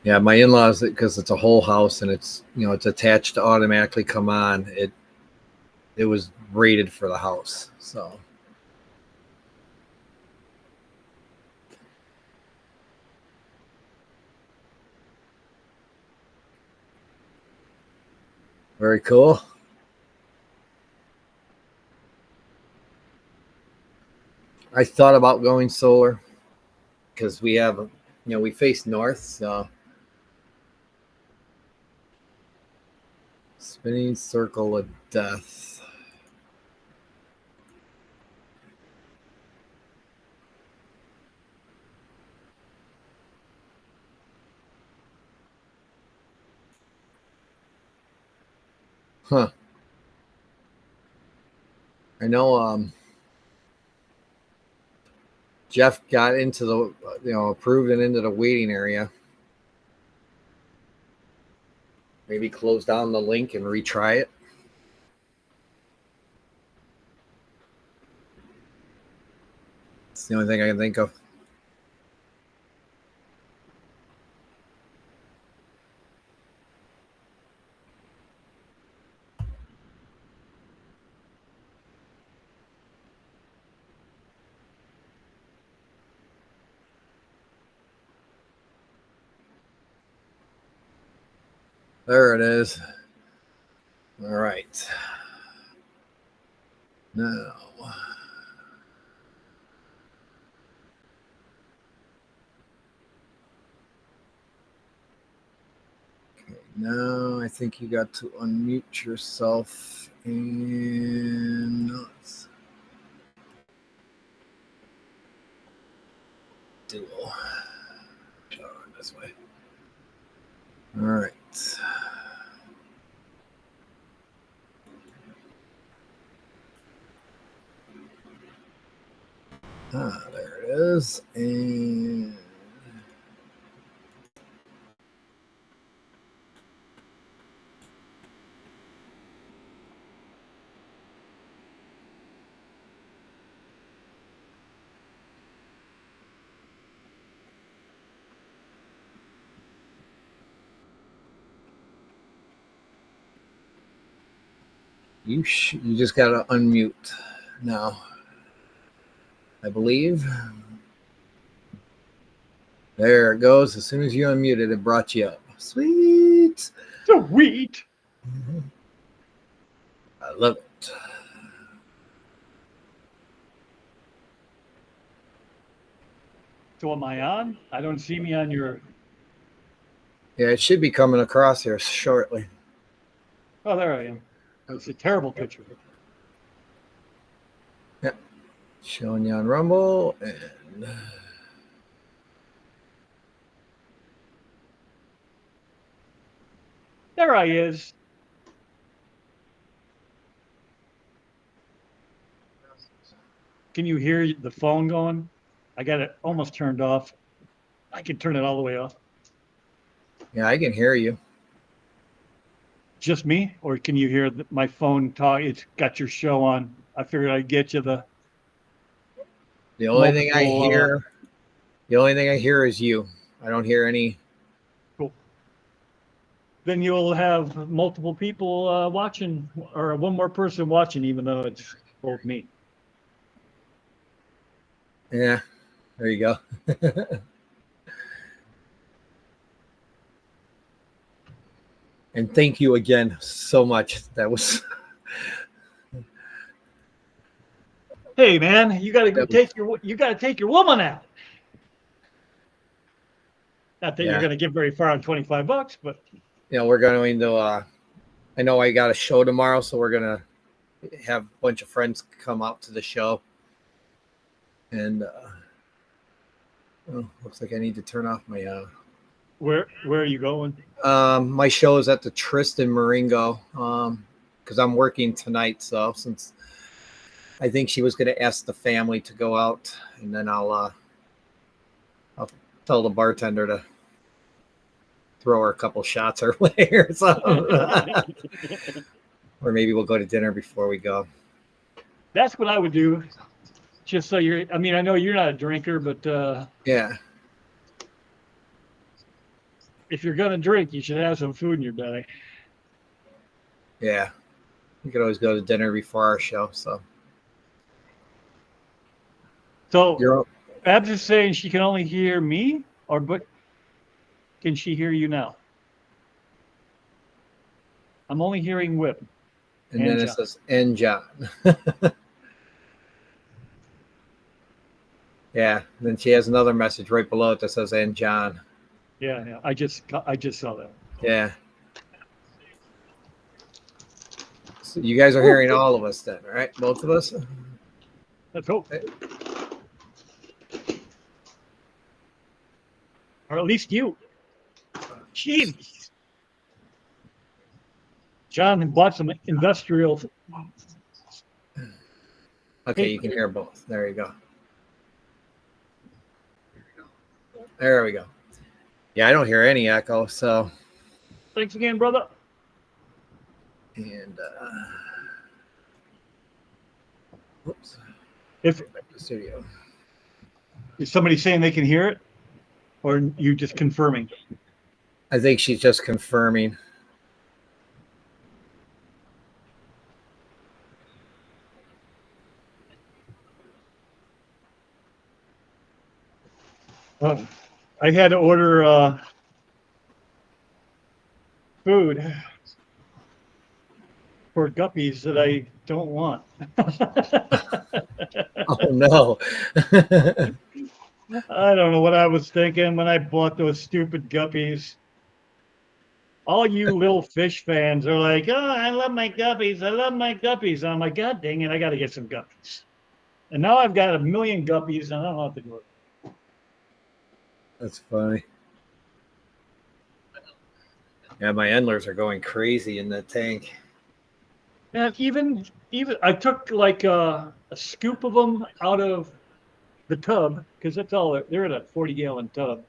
Yeah, my in-laws, because it's a whole house and it's it's attached to automatically come on. It was rated for the house, so very cool. I thought about going solar because we have, we face north, so spinning circle of death. Huh. I know Jeff got into the, approved and into the waiting area. Maybe close down the link and retry it. It's the only thing I can think of. There it is. All right. Now, now I think you got to unmute yourself and dual. This way. All right. There it is. And you just got to unmute now, I believe. There it goes. As soon as you unmuted, it brought you up. Sweet. Sweet. I love it. So am I on? I don't see me on your... Yeah, it should be coming across here shortly. Oh, there I am. It's a terrible picture. Yep. Showing you on Rumble. And There I is. Can you hear the phone going? I got it almost turned off. I can turn it all the way off. yeah, I can hear you. Just me? Or can you hear my phone talk? It's got your show on. I figured I'd get you the... The only thing I multiple, hear, is you. I don't hear any. Cool. Then you'll have multiple people watching, or one more person watching, even though it's both me. Yeah, there you go. And thank you again so much. That was... Hey man, you gotta take your woman out. Not that you're gonna give very far on $25, but we're going to I know I got a show tomorrow, so we're gonna have a bunch of friends come out to the show. And looks like I need to turn off my where are you going? my show is at the Tristan Marengo, because I'm working tonight. So since I think she was going to ask the family to go out, and then I'll tell the bartender to throw her a couple shots her way or something. Or maybe we'll go to dinner before we go. That's what I would do. Just so you're, I mean, I know you're not a drinker, but Yeah. if you're gonna drink, you should have some food in your belly. Yeah. We could always go to dinner before our show. So Babs is saying she can only hear me, but can she hear you now? I'm only hearing Whip. And then John. it says, and John. Yeah. Then she has another message right below it that says, and John. Yeah. I just saw that. Yeah. So you guys are hearing all of us then, right? Both of us? Let's hope. Or at least you. Jeez. John bought some industrial. Okay, you can hear both. There you go. There we go. Yeah, I don't hear any echo, so. Thanks again, brother. And whoops. If Back to the studio. is somebody saying they can hear it, or you just confirming? I think she's just confirming. I had to order food for guppies that I don't want. Oh no. I don't know what I was thinking when I bought those stupid guppies. All you little fish fans are like, oh, I love my guppies. I love my guppies. And I'm like, God dang it, I got to get some guppies. And now I've got 1 million guppies, and I don't know what to do with it. That's funny. Yeah, my endlers are going crazy in the tank. And even I took like a scoop of them out of the tub because that's all they're in a 40-gallon tub.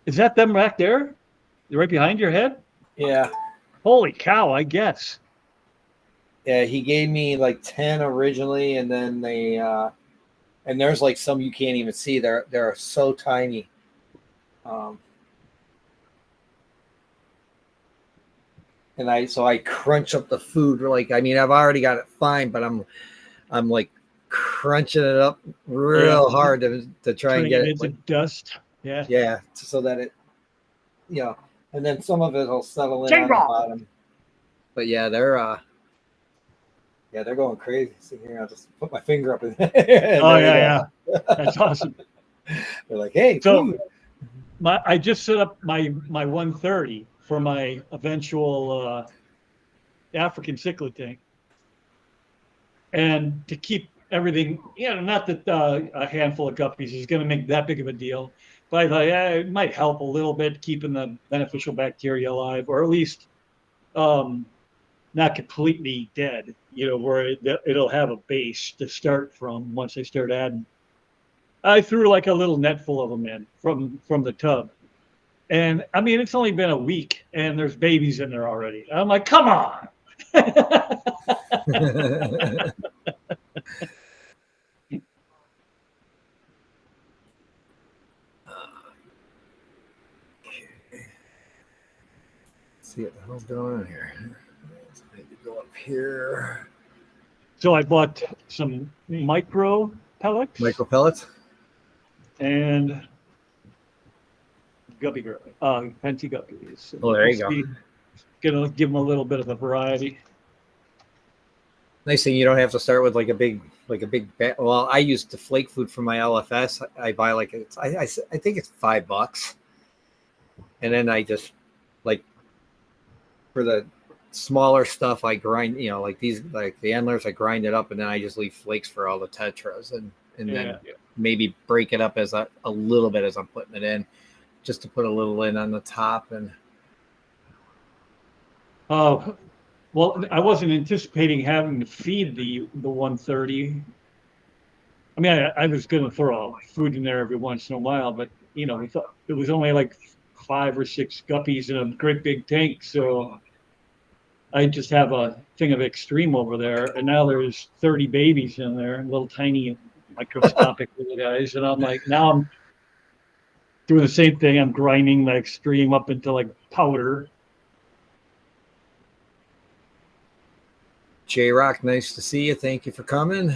Is that them back there? They're right behind your head? Yeah. Holy cow, I guess. Yeah, he gave me like 10 originally, and then they and there's like some you can't even see. They're so tiny. And I crunch up the food like, I mean, I've already got it fine, but I'm like crunching it up real hard to try and get it into dust. Yeah. Yeah, so that it, and then some of it will settle in on the bottom. But yeah, they're going crazy. See here, I'll just put my finger up in there. Oh yeah. That's awesome. They're like, hey, so food. I just set up my 130 for my eventual African cichlid tank, and to keep everything, not that a handful of guppies is going to make that big of a deal, but I thought it might help a little bit keeping the beneficial bacteria alive, or at least not completely dead, where it'll have a base to start from once I start adding. I threw like a little net full of them in from the tub. And I mean, it's only been a week and there's babies in there already. I'm like, come on. See what the hell's going on here. So I need to go up here. So I bought some micro pellets. Micro pellets? And guppy Penty guppies. Oh, there you go. Gonna give them a little bit of a variety. Nice thing, you don't have to start with like a big bag. Well, I use the flake food for my LFS. I buy I think it's $5, and then I just like for the smaller stuff I grind. Like these, like the endlers, I grind it up, and then I just leave flakes for all the tetras, and then maybe break it up as a little bit as I'm putting it in, just to put a little in on the top. And well, I wasn't anticipating having to feed the 130. I mean, I was going to throw food in there every once in a while, but we thought it was only like 5 or 6 guppies in a great big tank, so I just have a thing of extreme over there, and now there's 30 babies in there, little tiny microscopic little guys, and I'm like, now I'm doing the same thing. I'm grinding the extreme up into like powder. J-Rock, nice to see you. Thank you for coming.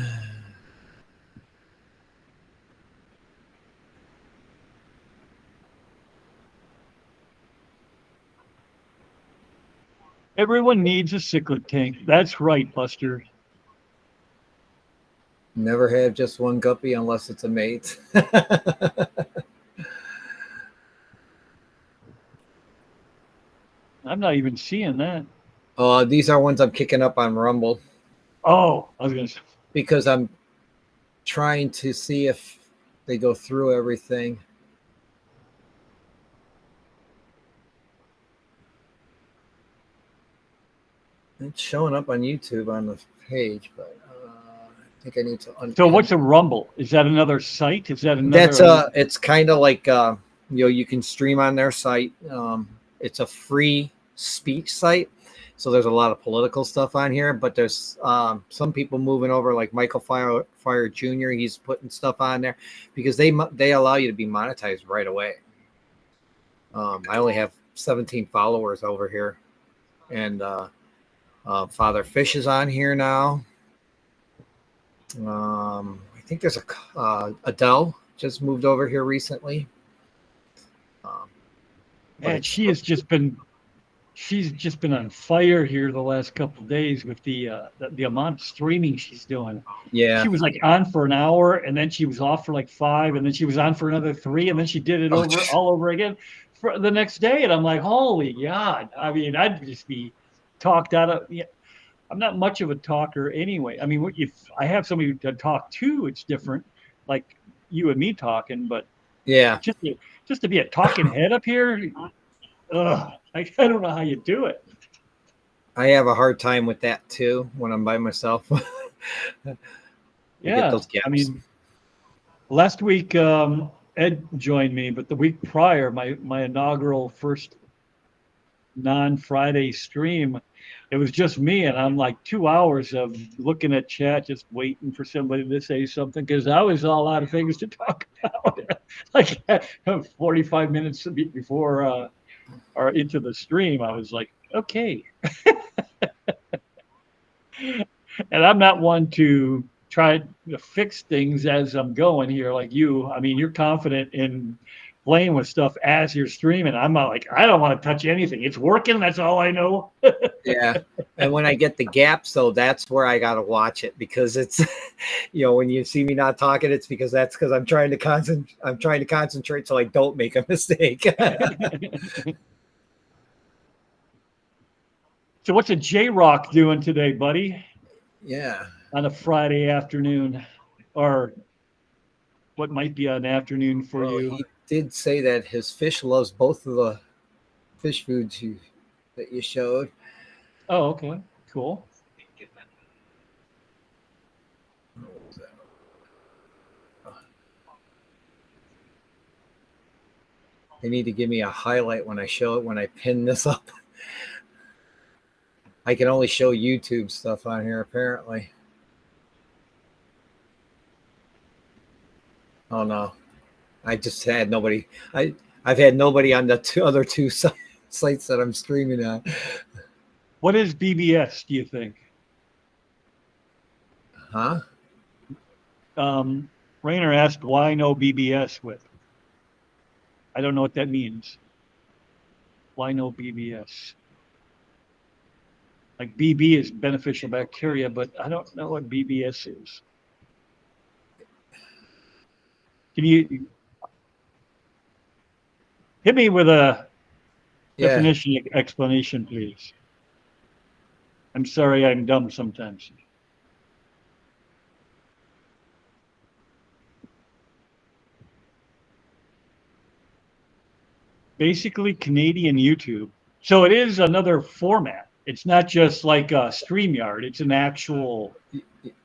Everyone needs a cichlid tank. That's right, Buster. Never have just one guppy unless it's a mate. I'm not even seeing that. These are ones I'm kicking up on Rumble. Oh, I was going to say. Because I'm trying to see if they go through everything. It's showing up on YouTube on the page, but I think I need to. So what's a Rumble? Is that another site? Is that another? It's kind of like you can stream on their site. It's a free speech site, so there's a lot of political stuff on here. But there's some people moving over, like Michael Fire Jr. He's putting stuff on there because they allow you to be monetized right away. I only have 17 followers over here, and Father Fish is on here now. I think there's Adele just moved over here recently. And she's just been on fire here the last couple of days with the amount of streaming she's doing. Yeah, she was like on for an hour, and then she was off for like 5, and then she was on for another 3, and then she did it all over again for the next day. And I'm like, holy God! I mean, I'd just be talked out of. Yeah, I'm not much of a talker anyway. I mean, if I have somebody to talk to, it's different, like you and me talking. But yeah, just to be a talking head up here, I don't know how you do it. I have a hard time with that too when I'm by myself. I get those gaps. I mean, last week Ed joined me, but the week prior, my inaugural first non-Friday stream, it was just me, and I'm like 2 hours of looking at chat, just waiting for somebody to say something because I was all out of things to talk about. Like 45 minutes before or into the stream, I was like, okay. And I'm not one to try to fix things as I'm going here like you. I mean, you're confident in playing with stuff as you're streaming. I'm not like, I don't want to touch anything. It's working. That's all I know. Yeah. And when I get the gaps, though, that's where I got to watch it because it's, when you see me not talking, it's because I'm trying to concentrate so I don't make a mistake. So what's a J-Rock doing today, buddy? Yeah. On a Friday afternoon, or what might be an afternoon for you? He did say that his fish loves both of the fish foods that you showed. Oh, okay. Cool. They need to give me a highlight when I show it, when I pin this up. I can only show YouTube stuff on here, apparently. Oh, no. I just had nobody. I've had nobody on the other two sites that I'm streaming on. What is BBS, do you think? Huh? Rainer asked, why no BBS with? I don't know what that means. Why no BBS? Like BB is beneficial bacteria, but I don't know what BBS is. Can you hit me with a definition explanation, please? I'm sorry, I'm dumb sometimes. Basically, Canadian YouTube. So it is another format. It's not just like a StreamYard. It's an actual.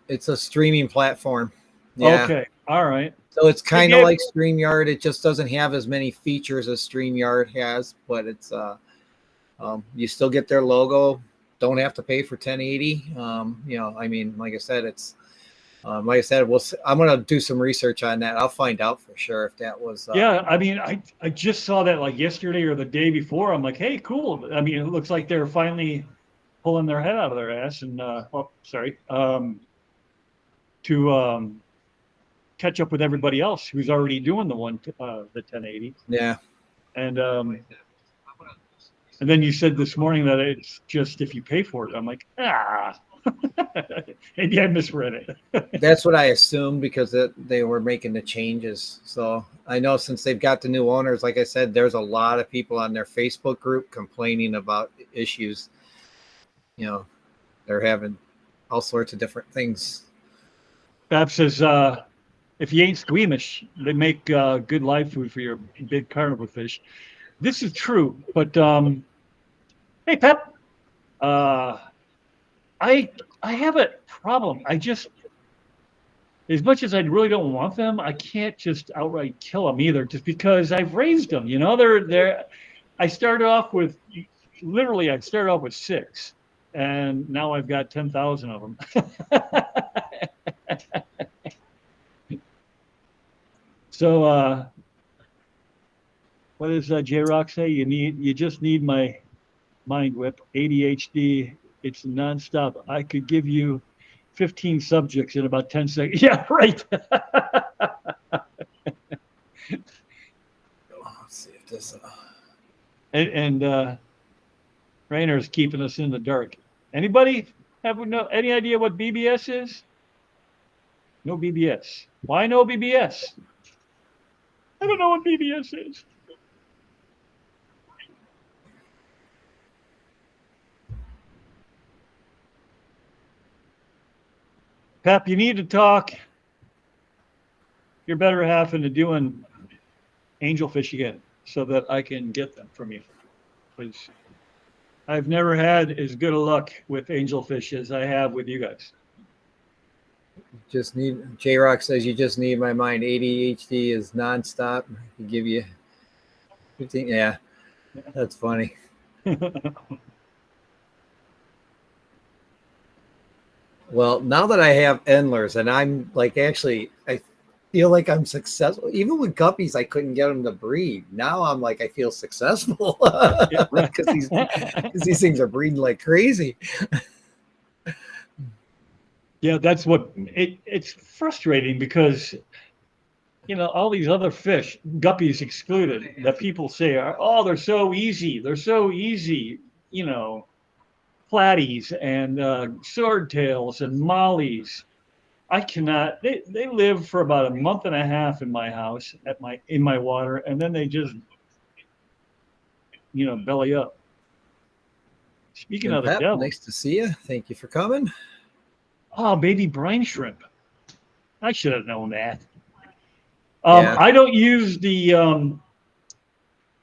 It's a streaming platform. Yeah. Okay. All right. So it's kind of like StreamYard. It just doesn't have as many features as StreamYard has, but it's you still get their logo. Don't have to pay for 1080. I mean, like I said, it's I'm gonna do some research on that. I'll find out for sure if that was. Yeah, I mean, I just saw that like yesterday or the day before. I'm like, hey, cool. I mean, it looks like they're finally pulling their head out of their ass and to catch up with everybody else who's already doing the 1080. Yeah. And then you said this morning that it's just if you pay for it. I'm like, maybe I misread it. That's what I assumed because they were making the changes. So I know since they've got the new owners, like I said, there's a lot of people on their Facebook group complaining about issues. They're having all sorts of different things. Bab says, if you ain't squeamish, they make good live food for your big carnival fish. This is true, but hey, Pep, I have a problem. I just, as much as I really don't want them, I can't just outright kill them either, just because I've raised them. I started off with 6, and now I've got 10,000 of them. So, what does J-Rock say? You just need my mind whip, ADHD. It's nonstop. I could give you 15 subjects in about 10 seconds. Yeah, right. Let's see if this. And Rainer's keeping us in the dark. Anybody have any idea what BBS is? No BBS. Why no BBS? I don't know what BBS is. Pep, you need to talk your better half into doing angelfish again so that I can get them from you. because I've never had as good a luck with angelfish as I have with you guys. Just need J Rock says you just need my mind. ADHD is nonstop. Can give you 15. Yeah, that's funny. Well, now that I have endlers and I'm like actually I feel like I'm successful. Even with guppies, I couldn't get them to breed. Now I'm like I feel successful Yeah, right. because these things are breeding like crazy. Yeah, that's what it's frustrating because all these other fish, guppies excluded, that people say are, oh, they're so easy. They're so easy, platies and swordtails and mollies. I cannot. They live for about a month and a half in my house in my water, and then they just belly up. Speaking And of the Pep, devil, nice to see you. Thank you for coming. oh, baby brine shrimp. I should have known that. Yeah. I don't use the.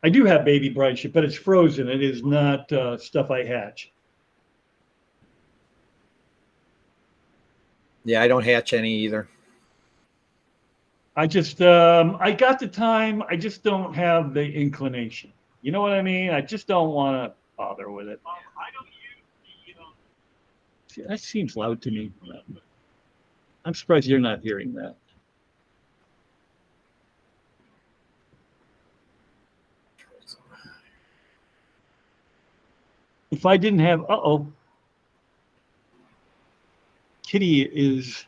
I do have baby brine shrimp, but it's frozen. It is not stuff I hatch. Yeah, I don't hatch any either. I just I got the time. I just don't have the inclination. You know what I mean? I just don't want to bother with it. I don't use the. See, that seems loud to me. I'm surprised you're not hearing that. If I didn't have, Kitty is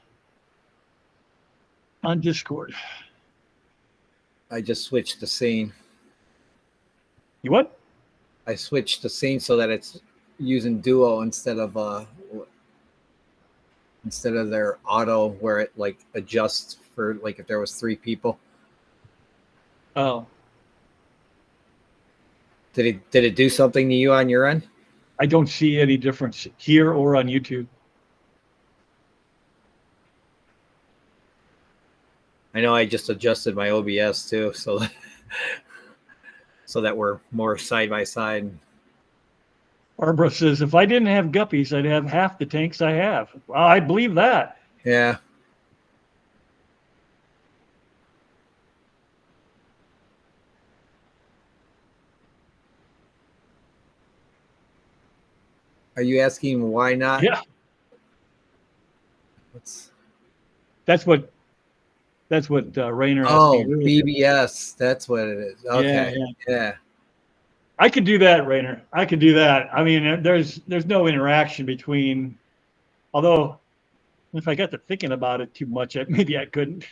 on Discord. I just switched the scene. You what? I switched the scene so that it's using Duo instead of their auto where it like adjusts for like if there was 3 people. Oh, Did it do something to you on your end? I don't see any difference here or on YouTube. I know I just adjusted my OBS too, so that we're more side by side. Barbara says, if I didn't have guppies, I'd have half the tanks I have. Well, I believe that. Yeah. Are you asking why not? Yeah. That's what Rainer asked Oh, me earlier. BBS. That's what it is. Okay. Yeah. I could do that, Rainer. I could do that. I mean, there's no interaction between. Although, if I got to thinking about it too much, maybe I couldn't.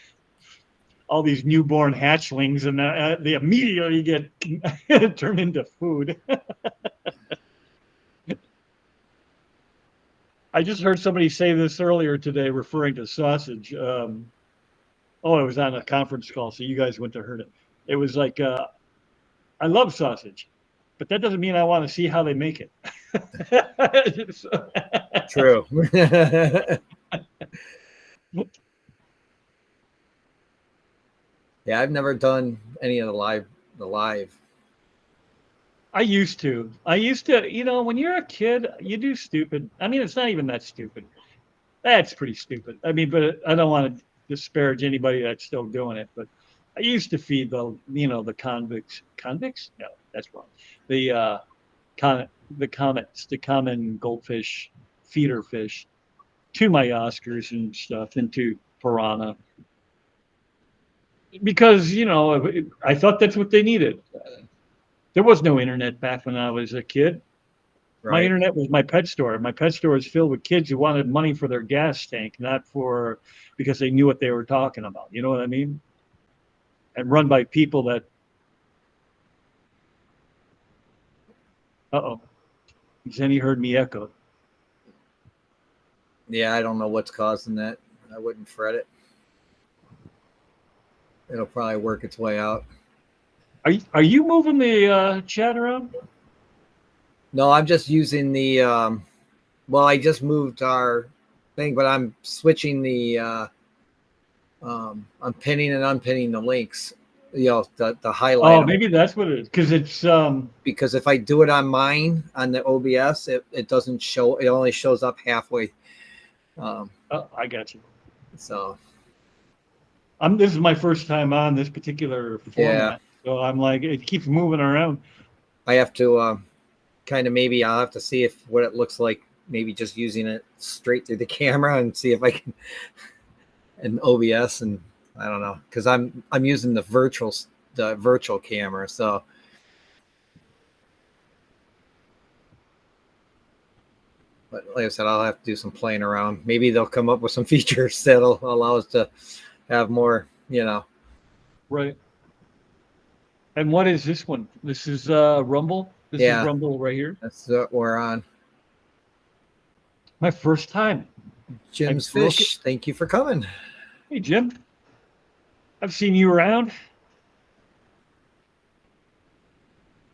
All these newborn hatchlings, and they immediately get turned into food. I just heard somebody say this earlier today, referring to sausage. It was on a conference call, so you guys wouldn't have heard it. It was like, I love sausage, but that doesn't mean I want to see how they make it. True. Yeah, I've never done any of the live. I used to, when you're a kid, you do stupid. I mean, it's not even that stupid. That's pretty stupid. I mean, but I don't want to disparage anybody that's still doing it, but I used to feed the convicts. Convicts? No, that's wrong. The comets, the common goldfish, feeder fish, to my Oscars and stuff, and to piranha. Because, I thought that's what they needed. There was no internet back when I was a kid. Right. My internet was my pet store. My pet store is filled with kids who wanted money for their gas tank, not because they knew what they were talking about. You know what I mean? And run by people that. Zenny heard me echo. Yeah, I don't know what's causing that. I wouldn't fret it. It'll probably work its way out. Are you moving the chat around? No, I'm just using the. I just moved our thing, but I'm switching the. I'm pinning and unpinning the links the highlight. Oh, maybe that's what it is. Because it's because if I do it on mine on the OBS, it doesn't show. It only shows up halfway. oh, I got you. So This is my first time on this particular format, so I'm like, it keeps moving around. I have to kind of maybe I'll have to see if what it looks like. Maybe just using it straight through the camera and see if I can an OBS, and I don't know, because I'm using the virtual camera, so. But like I said, I'll have to do some playing around. Maybe they'll come up with some features that'll allow us to have more, Right. And what is this one? This is Rumble? This is Rumble right here? That's what we're on. My first time. Jim's Fish, thank you for coming. Hey, Jim. I've seen you around.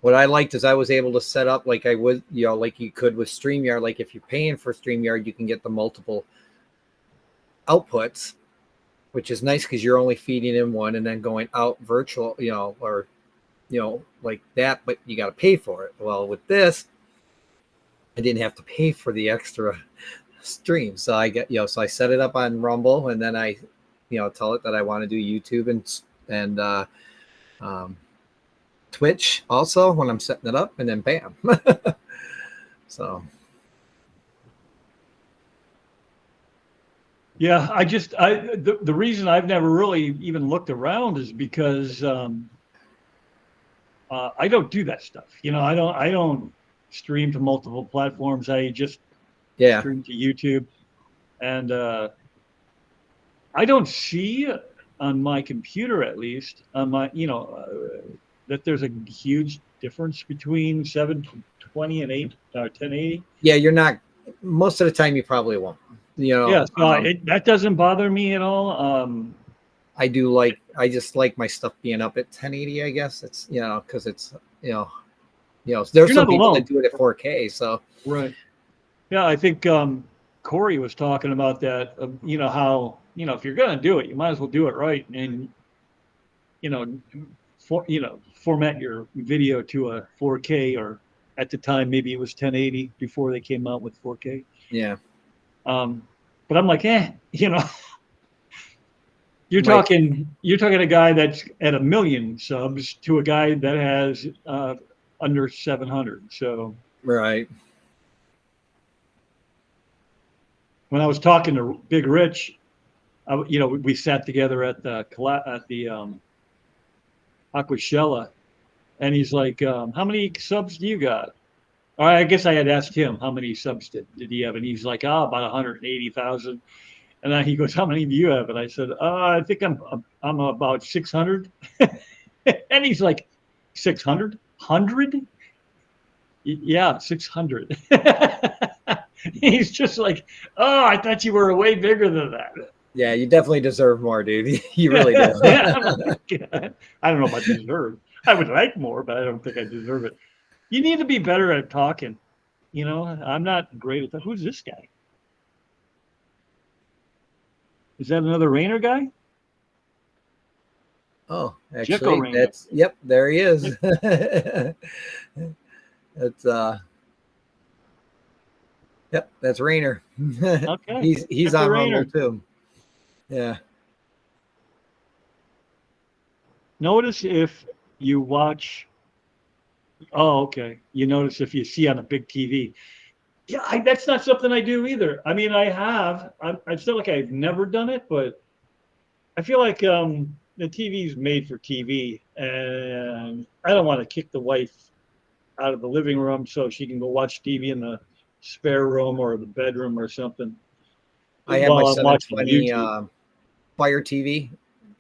What I liked is I was able to set up like I would, like you could with StreamYard. Like if you're paying for StreamYard, you can get the multiple outputs, which is nice because you're only feeding in one and then going out virtual, or like that, but you got to pay for it. Well, with this, I didn't have to pay for the extra stream. So I get, so I set it up on Rumble, and then I, tell it that I want to do YouTube and Twitch also when I'm setting it up, and then bam. So. Yeah, the reason I've never really even looked around is because I don't do that stuff. I don't stream to multiple platforms. I just stream to YouTube, and I don't see on my computer, at least on my, that there's a huge difference between 720 and 1080. Yeah, you're not. Most of the time, you probably won't. Yeah, so that doesn't bother me at all. I just like my stuff being up at 1080. I guess it's because it's there's some people that do it at 4K. So right. Yeah, I think Corey was talking about that. How if you're gonna do it, you might as well do it right, and format your video to a 4K, or at the time maybe it was 1080 before they came out with 4K. Yeah. But I'm like, you're talking a guy that's at 1 million subs to a guy that has under 700. So right. When I was talking to Big Rich, we sat together at the Aquashella, and he's like, how many subs do you got? Or I guess I had asked him how many subs did he have, and he's like, about 180,000. And then he goes, how many do you have? And I said, I think I'm about 600. And he's like, 600? 100? Yeah, 600. He's just like, I thought you were way bigger than that. Yeah, you definitely deserve more, dude. You really do. I don't know about deserve. I would like more, but I don't think I deserve it. You need to be better at talking. I'm not great at that. Who's this guy? Is that another Rainer guy? Oh, actually, there he is. That's Rainer. Okay. He's on Rumble too. Yeah. Notice if you watch. Oh, okay. You notice if you see on a big TV. Yeah, that's not something I do either. I mean, I have. I feel like I've never done it, but I feel like the TV is made for TV, and I don't want to kick the wife out of the living room so she can go watch TV in the spare room or the bedroom or something. I have my 720 Fire TV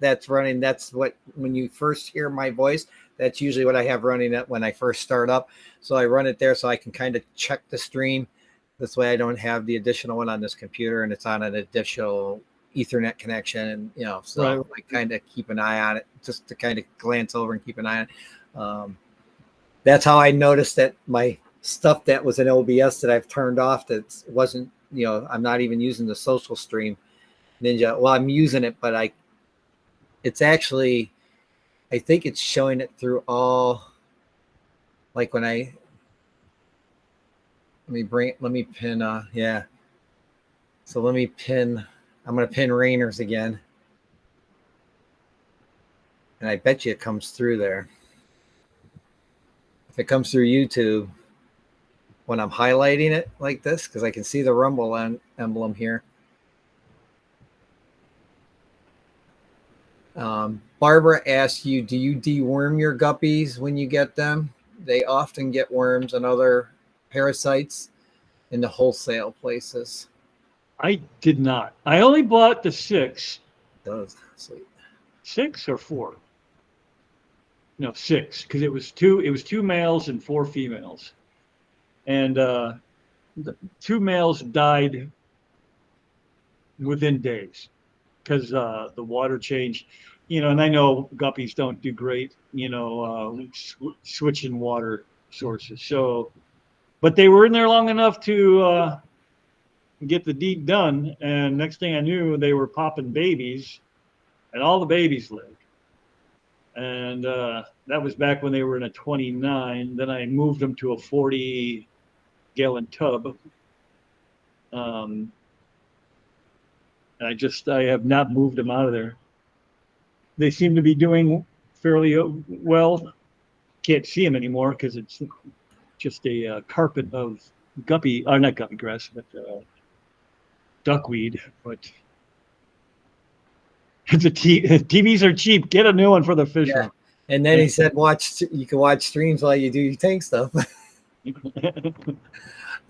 that's running. That's what, when you first hear my voice, that's usually what I have running it when I first start up. So I run it there so I can kind of check the stream. This way I don't have the additional one on this computer, and it's on an additional Ethernet connection. And, so right. I kind of keep an eye on it just to kind of glance over and keep an eye on it. That's how I noticed that my stuff that was in OBS that I've turned off, that wasn't, I'm not even using the social stream Ninja. Well, I'm using it, but it's actually I think it's showing it through all, like when I, let me pin, yeah. So let me pin, I'm going to pin Rainers again. And I bet you it comes through there. If it comes through YouTube, when I'm highlighting it like this, because I can see the Rumble emblem here. Barbara asks you, do you deworm your guppies when you get them? They often get worms and other parasites in the wholesale places. I did not. I only bought the 6. Does sweet. 6 or 4? No, 6, because it was 2 males and 4 females. And the 2 males died within days because the water changed. And I know guppies don't do great, switching water sources. So, but they were in there long enough to get the deed done. And next thing I knew, they were popping babies, and all the babies lived. And that was back when they were in a 29. Then I moved them to a 40-gallon tub. I have not moved them out of there. They seem to be doing fairly well. Can't see them anymore because it's just a carpet of guppy, or not guppy grass, but duckweed. But TVs are cheap. Get a new one for the fish room. And then he said, you can watch streams while you do your tank stuff.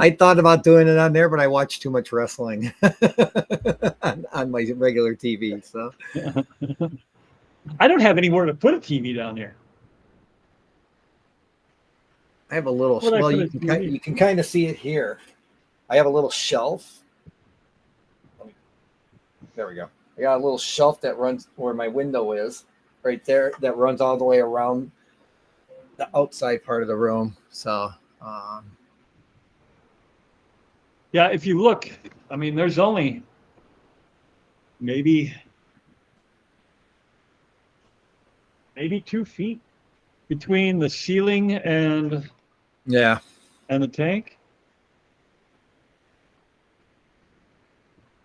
I thought about doing it on there, but I watch too much wrestling on my regular TV. So I don't have anywhere to put a TV down there. I have a little. Well, you can kind of see it here. I have a little shelf. There we go. I got a little shelf that runs where my window is, right there. That runs all the way around the outside part of the room. So. Yeah, if you look, I mean, there's only maybe 2 feet between the ceiling and the tank.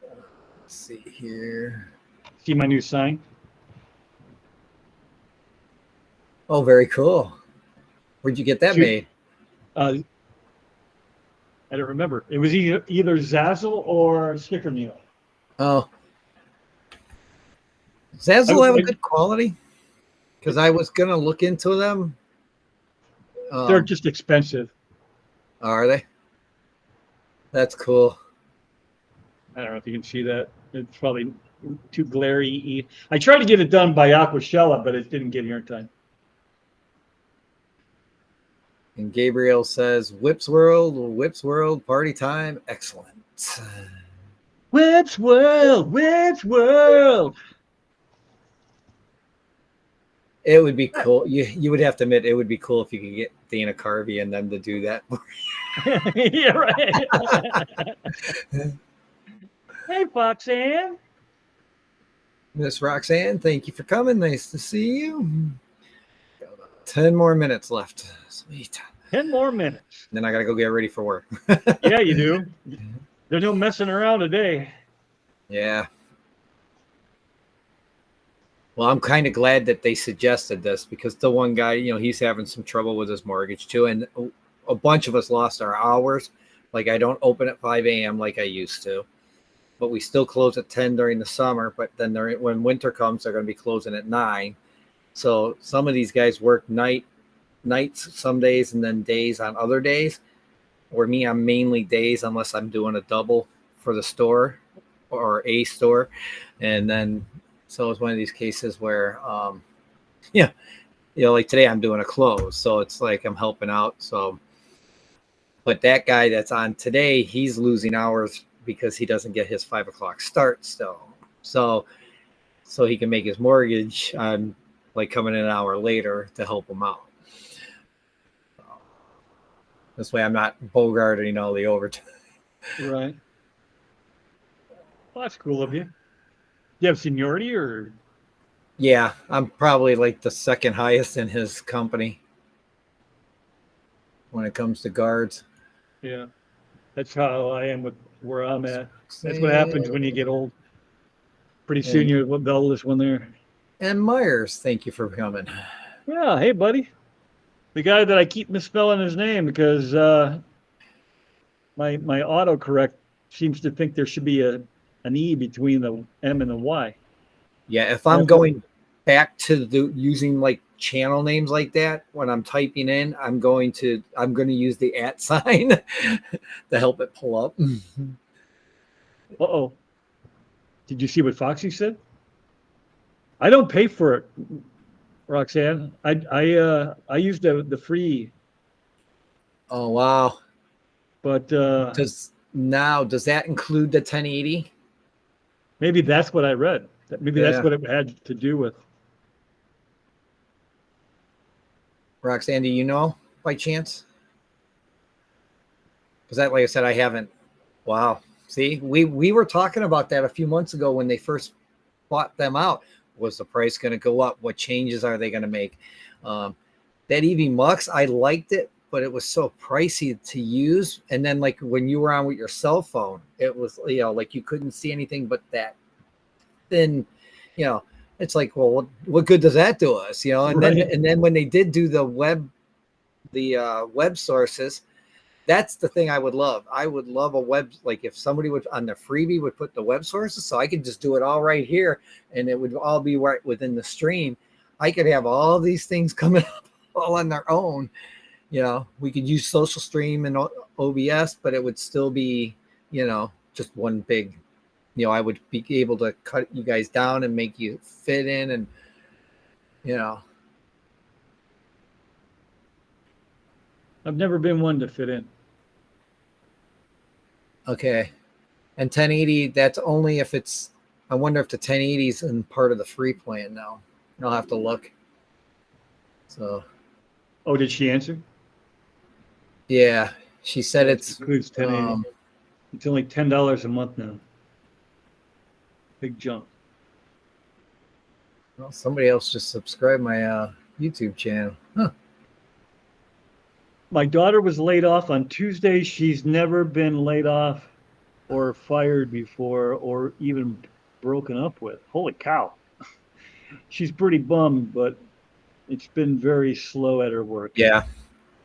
Let's see here. See my new sign? Oh, very cool. Where'd you get that made? I don't remember. It was either Zazzle or Sticker Meal. Oh. Zazzle have a good quality? Because I was going to look into them. They're just expensive. Are they? That's cool. I don't know if you can see that. It's probably too glary. I tried to get it done by Aquashella, but it didn't get here in time. And Gabriel says, Whips World, party time, excellent. Whips World. It would be cool. You would have to admit it would be cool if you could get Dana Carvey and them to do that. Yeah, right. Hey, Foxanne. Miss Roxanne, thank you for coming. Nice to see you. 10 more minutes left. Sweet. 10 more minutes. Then I got to go get ready for work. Yeah, you do. There's no messing around today. Yeah. Well, I'm kind of glad that they suggested this because the one guy, he's having some trouble with his mortgage too. And a bunch of us lost our hours. Like I don't open at 5 a.m. like I used to. But we still close at 10 during the summer. But then when winter comes, they're going to be closing at 9. So some of these guys work nights some days and then days on other days. Or me, I'm mainly days unless I'm doing a double for the store or a store. And then so it's one of these cases where, like today I'm doing a close. So it's like I'm helping out. So, but that guy that's on today, he's losing hours because he doesn't get his 5 o'clock start still. So he can make his mortgage. I'm like coming in an hour later to help him out. This way I'm not bogarting all the overtime. Right. Well, that's cool of you. Do you have seniority or? Yeah, I'm probably like the second highest in his company when it comes to guards. Yeah, that's how I am with where I'm at. That's what happens when you get old. Pretty soon And, you're the oldest one there. and Myers, thank you for coming. Yeah, hey buddy. The guy that I keep misspelling his name because my autocorrect seems to think there should be an E between the M and the Y. Yeah, if I'm going back to using like channel names like that when I'm typing in, I'm going to use the @ sign to help it pull up. Uh-oh. Did you see what Foxy said? I don't pay for it, Roxanne. I use the free, Oh wow. but Does that include the 1080? maybe that's what I read. Maybe that's Yeah. what it had to do with. Roxanne, do you know by chance? Because that, like I said, I haven't. Wow. See, we were talking about that a few months ago when they first bought them out. Was the price going to go up? What changes are they going to make? That EV Mux, I liked it, but it was so pricey to use. And then like when you were on with your cell phone, it was, like you couldn't see anything but that thin, it's like, well, what good does that do us? And Right. then when they did do the web sources, that's the thing I would love. I would love a web, like if somebody would on the freebie would put the web sources, so I could just do it all right here and it would all be right within the stream. I could have all these things coming up all on their own. We could use social stream and OBS, but it would still be, just one big, I would be able to cut you guys down and make you fit in and, I've never been one to fit in. okay. And 1080, that's only if it's, I wonder if the 1080 is in part of the free plan now. I'll have to look. So, Oh, did she answer? yeah, she said Yeah, it's, it includes 1080. It's only $10 a month now. Big jump. well, somebody else just subscribed my YouTube channel. Huh. My daughter was laid off on Tuesday. She's never been laid off or fired before or even broken up with. Holy cow. She's pretty bummed, but it's been very slow at her work. Yeah.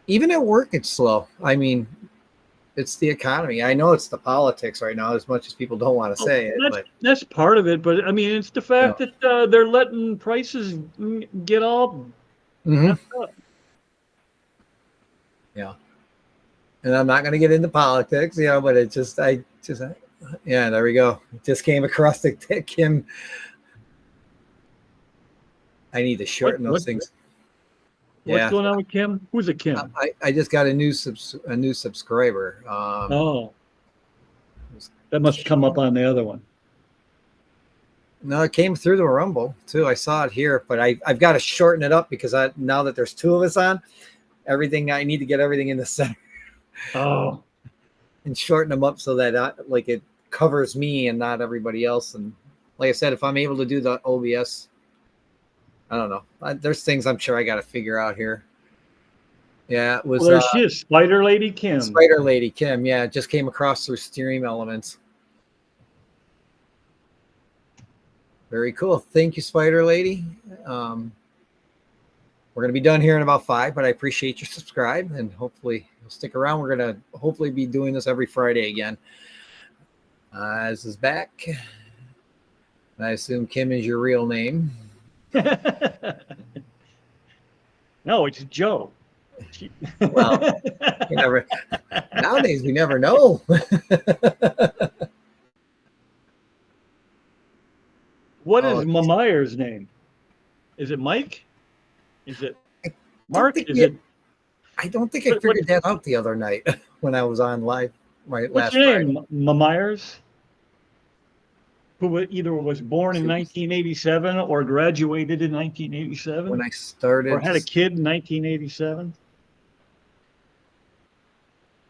Even at work, it's slow. I mean, it's the economy. I know it's the politics right now, as much as people don't want to say it. But That's part of it. But I mean, it's the fact that they're letting prices get all messed up. Yeah. And I'm not going to get into politics, but it just, yeah, there we go. It just came across the Kim. I need to shorten those things. What's going on with Kim? Who's a Kim? I just got a new subscriber. That must come up on the other one. No, it came through the Rumble too. I saw it here, but I've got to shorten it up because now that there's two of us on, I need to get everything in the center. Oh. And shorten them up so that like it covers me and not everybody else. And like I said, if I'm able to do the OBS, I don't know. There's things I'm sure I got to figure out here. Yeah, it was. Well, there she is, Spider Lady Kim. Spider Lady Kim. Yeah, it just came across through Stream Elements. Very cool. Thank you, Spider Lady. We're going to be done here in about 5, but I appreciate your subscribe and hopefully you'll stick around. We're going to hopefully be doing this every Friday again. This is back. I assume Kim is your real name. No, it's Joe. Well, nowadays we never know. What is Myers' name? Is it Mike? Is it Mark? I don't think I figured that out the other night when I was on live. What's your name? Myers? Who either was born in 1987 or graduated in 1987? When I started. Or had a kid in 1987?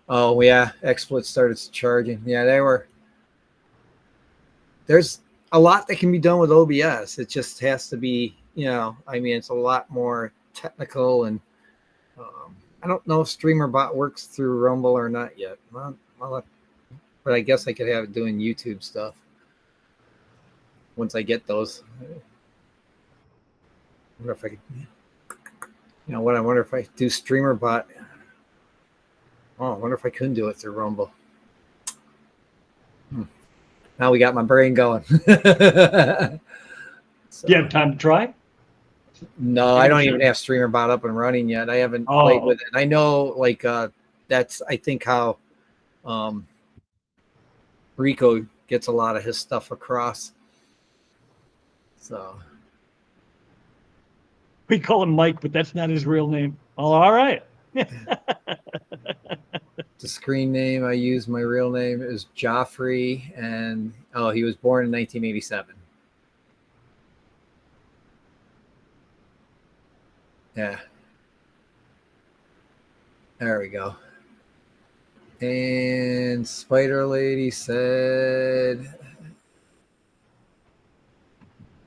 Oh, yeah. XSplit started charging. Yeah, they were. a lot that can be done with OBS. It just has to be, I mean, it's a lot more technical, and I don't know if StreamerBot works through Rumble or not yet. But I guess I could have it doing YouTube stuff once I get those. I wonder if I could, I wonder if I do StreamerBot. Oh, I wonder if I couldn't do it through Rumble. Now we got my brain going. So, You have time to try? no, I don't even have StreamerBot up and running yet. I haven't played with it. I know, like, that's, I think, how Rico gets a lot of his stuff across. So we call him Mike, but that's not his real name. Oh, all right. The screen name I use, my real name is Joffrey, and he was born in 1987. Yeah. There we go. And Spider Lady said,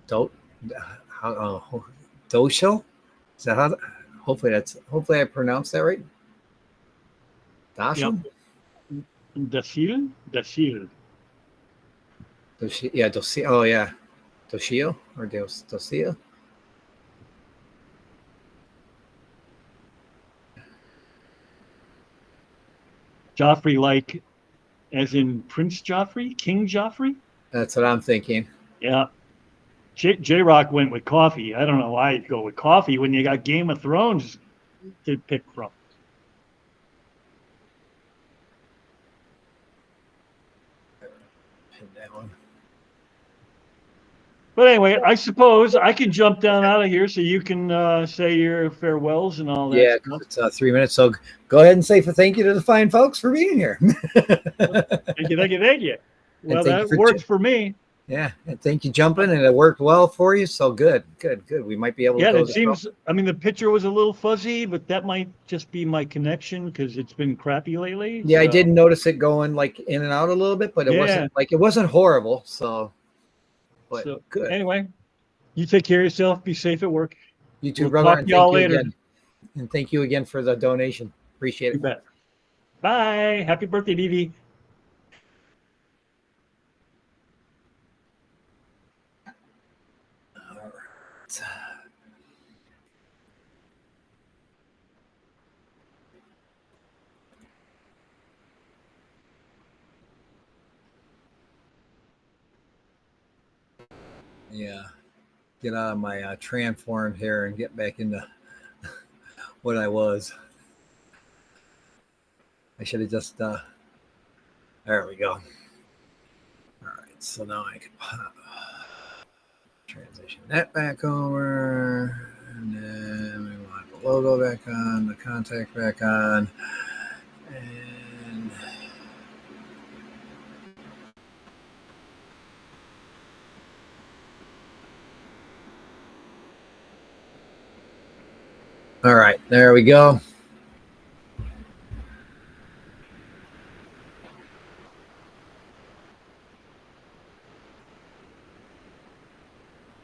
Doshel? Is that how? Hopefully I pronounced that right. Doshel? Yep. Dashil. Yeah, Doshio. Oh yeah, Doshio or Dosia. Joffrey, like as in Prince Joffrey, King Joffrey? That's what I'm thinking. Yeah. J-Rock went with coffee. I don't know why you'd go with coffee when you got Game of Thrones to pick from. That one. But anyway, I suppose I can jump down out of here so you can say your farewells and all that. Yeah, stuff. it's 3 minutes. So go ahead and say thank you to the fine folks for being here. Thank you. Well, that works for me. Yeah, and thank you jumping, and it worked well for you. So good. We might be able to. Yeah, it seems. I mean, the picture was a little fuzzy, but that might just be my connection because it's been crappy lately. Yeah, so. I did notice it going like in and out a little bit, but it wasn't horrible. So, but good. Anyway, you take care of yourself. Be safe at work. You too, brother. Talk to y'all later. And thank you again for the donation. Appreciate it. You bet. Bye. Happy birthday, Dee. Yeah, get out of my transform here and get back into what I was. I should have just there we go. All right, so now I can pop transition that back over, and then we want the logo back on, the contact back on, and all right, there we go.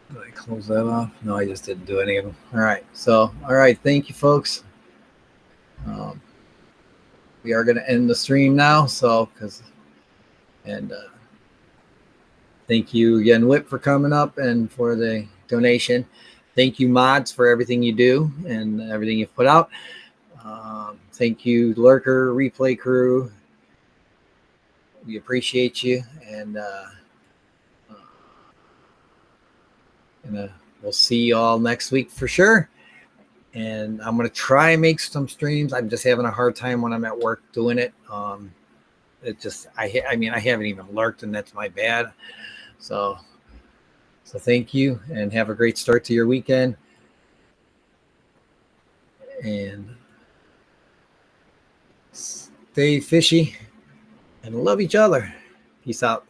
Did I close that off? No, I just didn't do any of them. All right. So, all right. Thank you, folks. We are going to end the stream now. So, thank you again, Whip, for coming up and for the donation. Thank you, mods, for everything you do and everything you've put out. Thank you, Lurker, Replay Crew. We appreciate you, and we'll see you all next week for sure. And I'm going to try and make some streams. I'm just having a hard time when I'm at work doing it. I haven't even lurked, and that's my bad. So thank you, and have a great start to your weekend. And stay fishy and love each other. Peace out.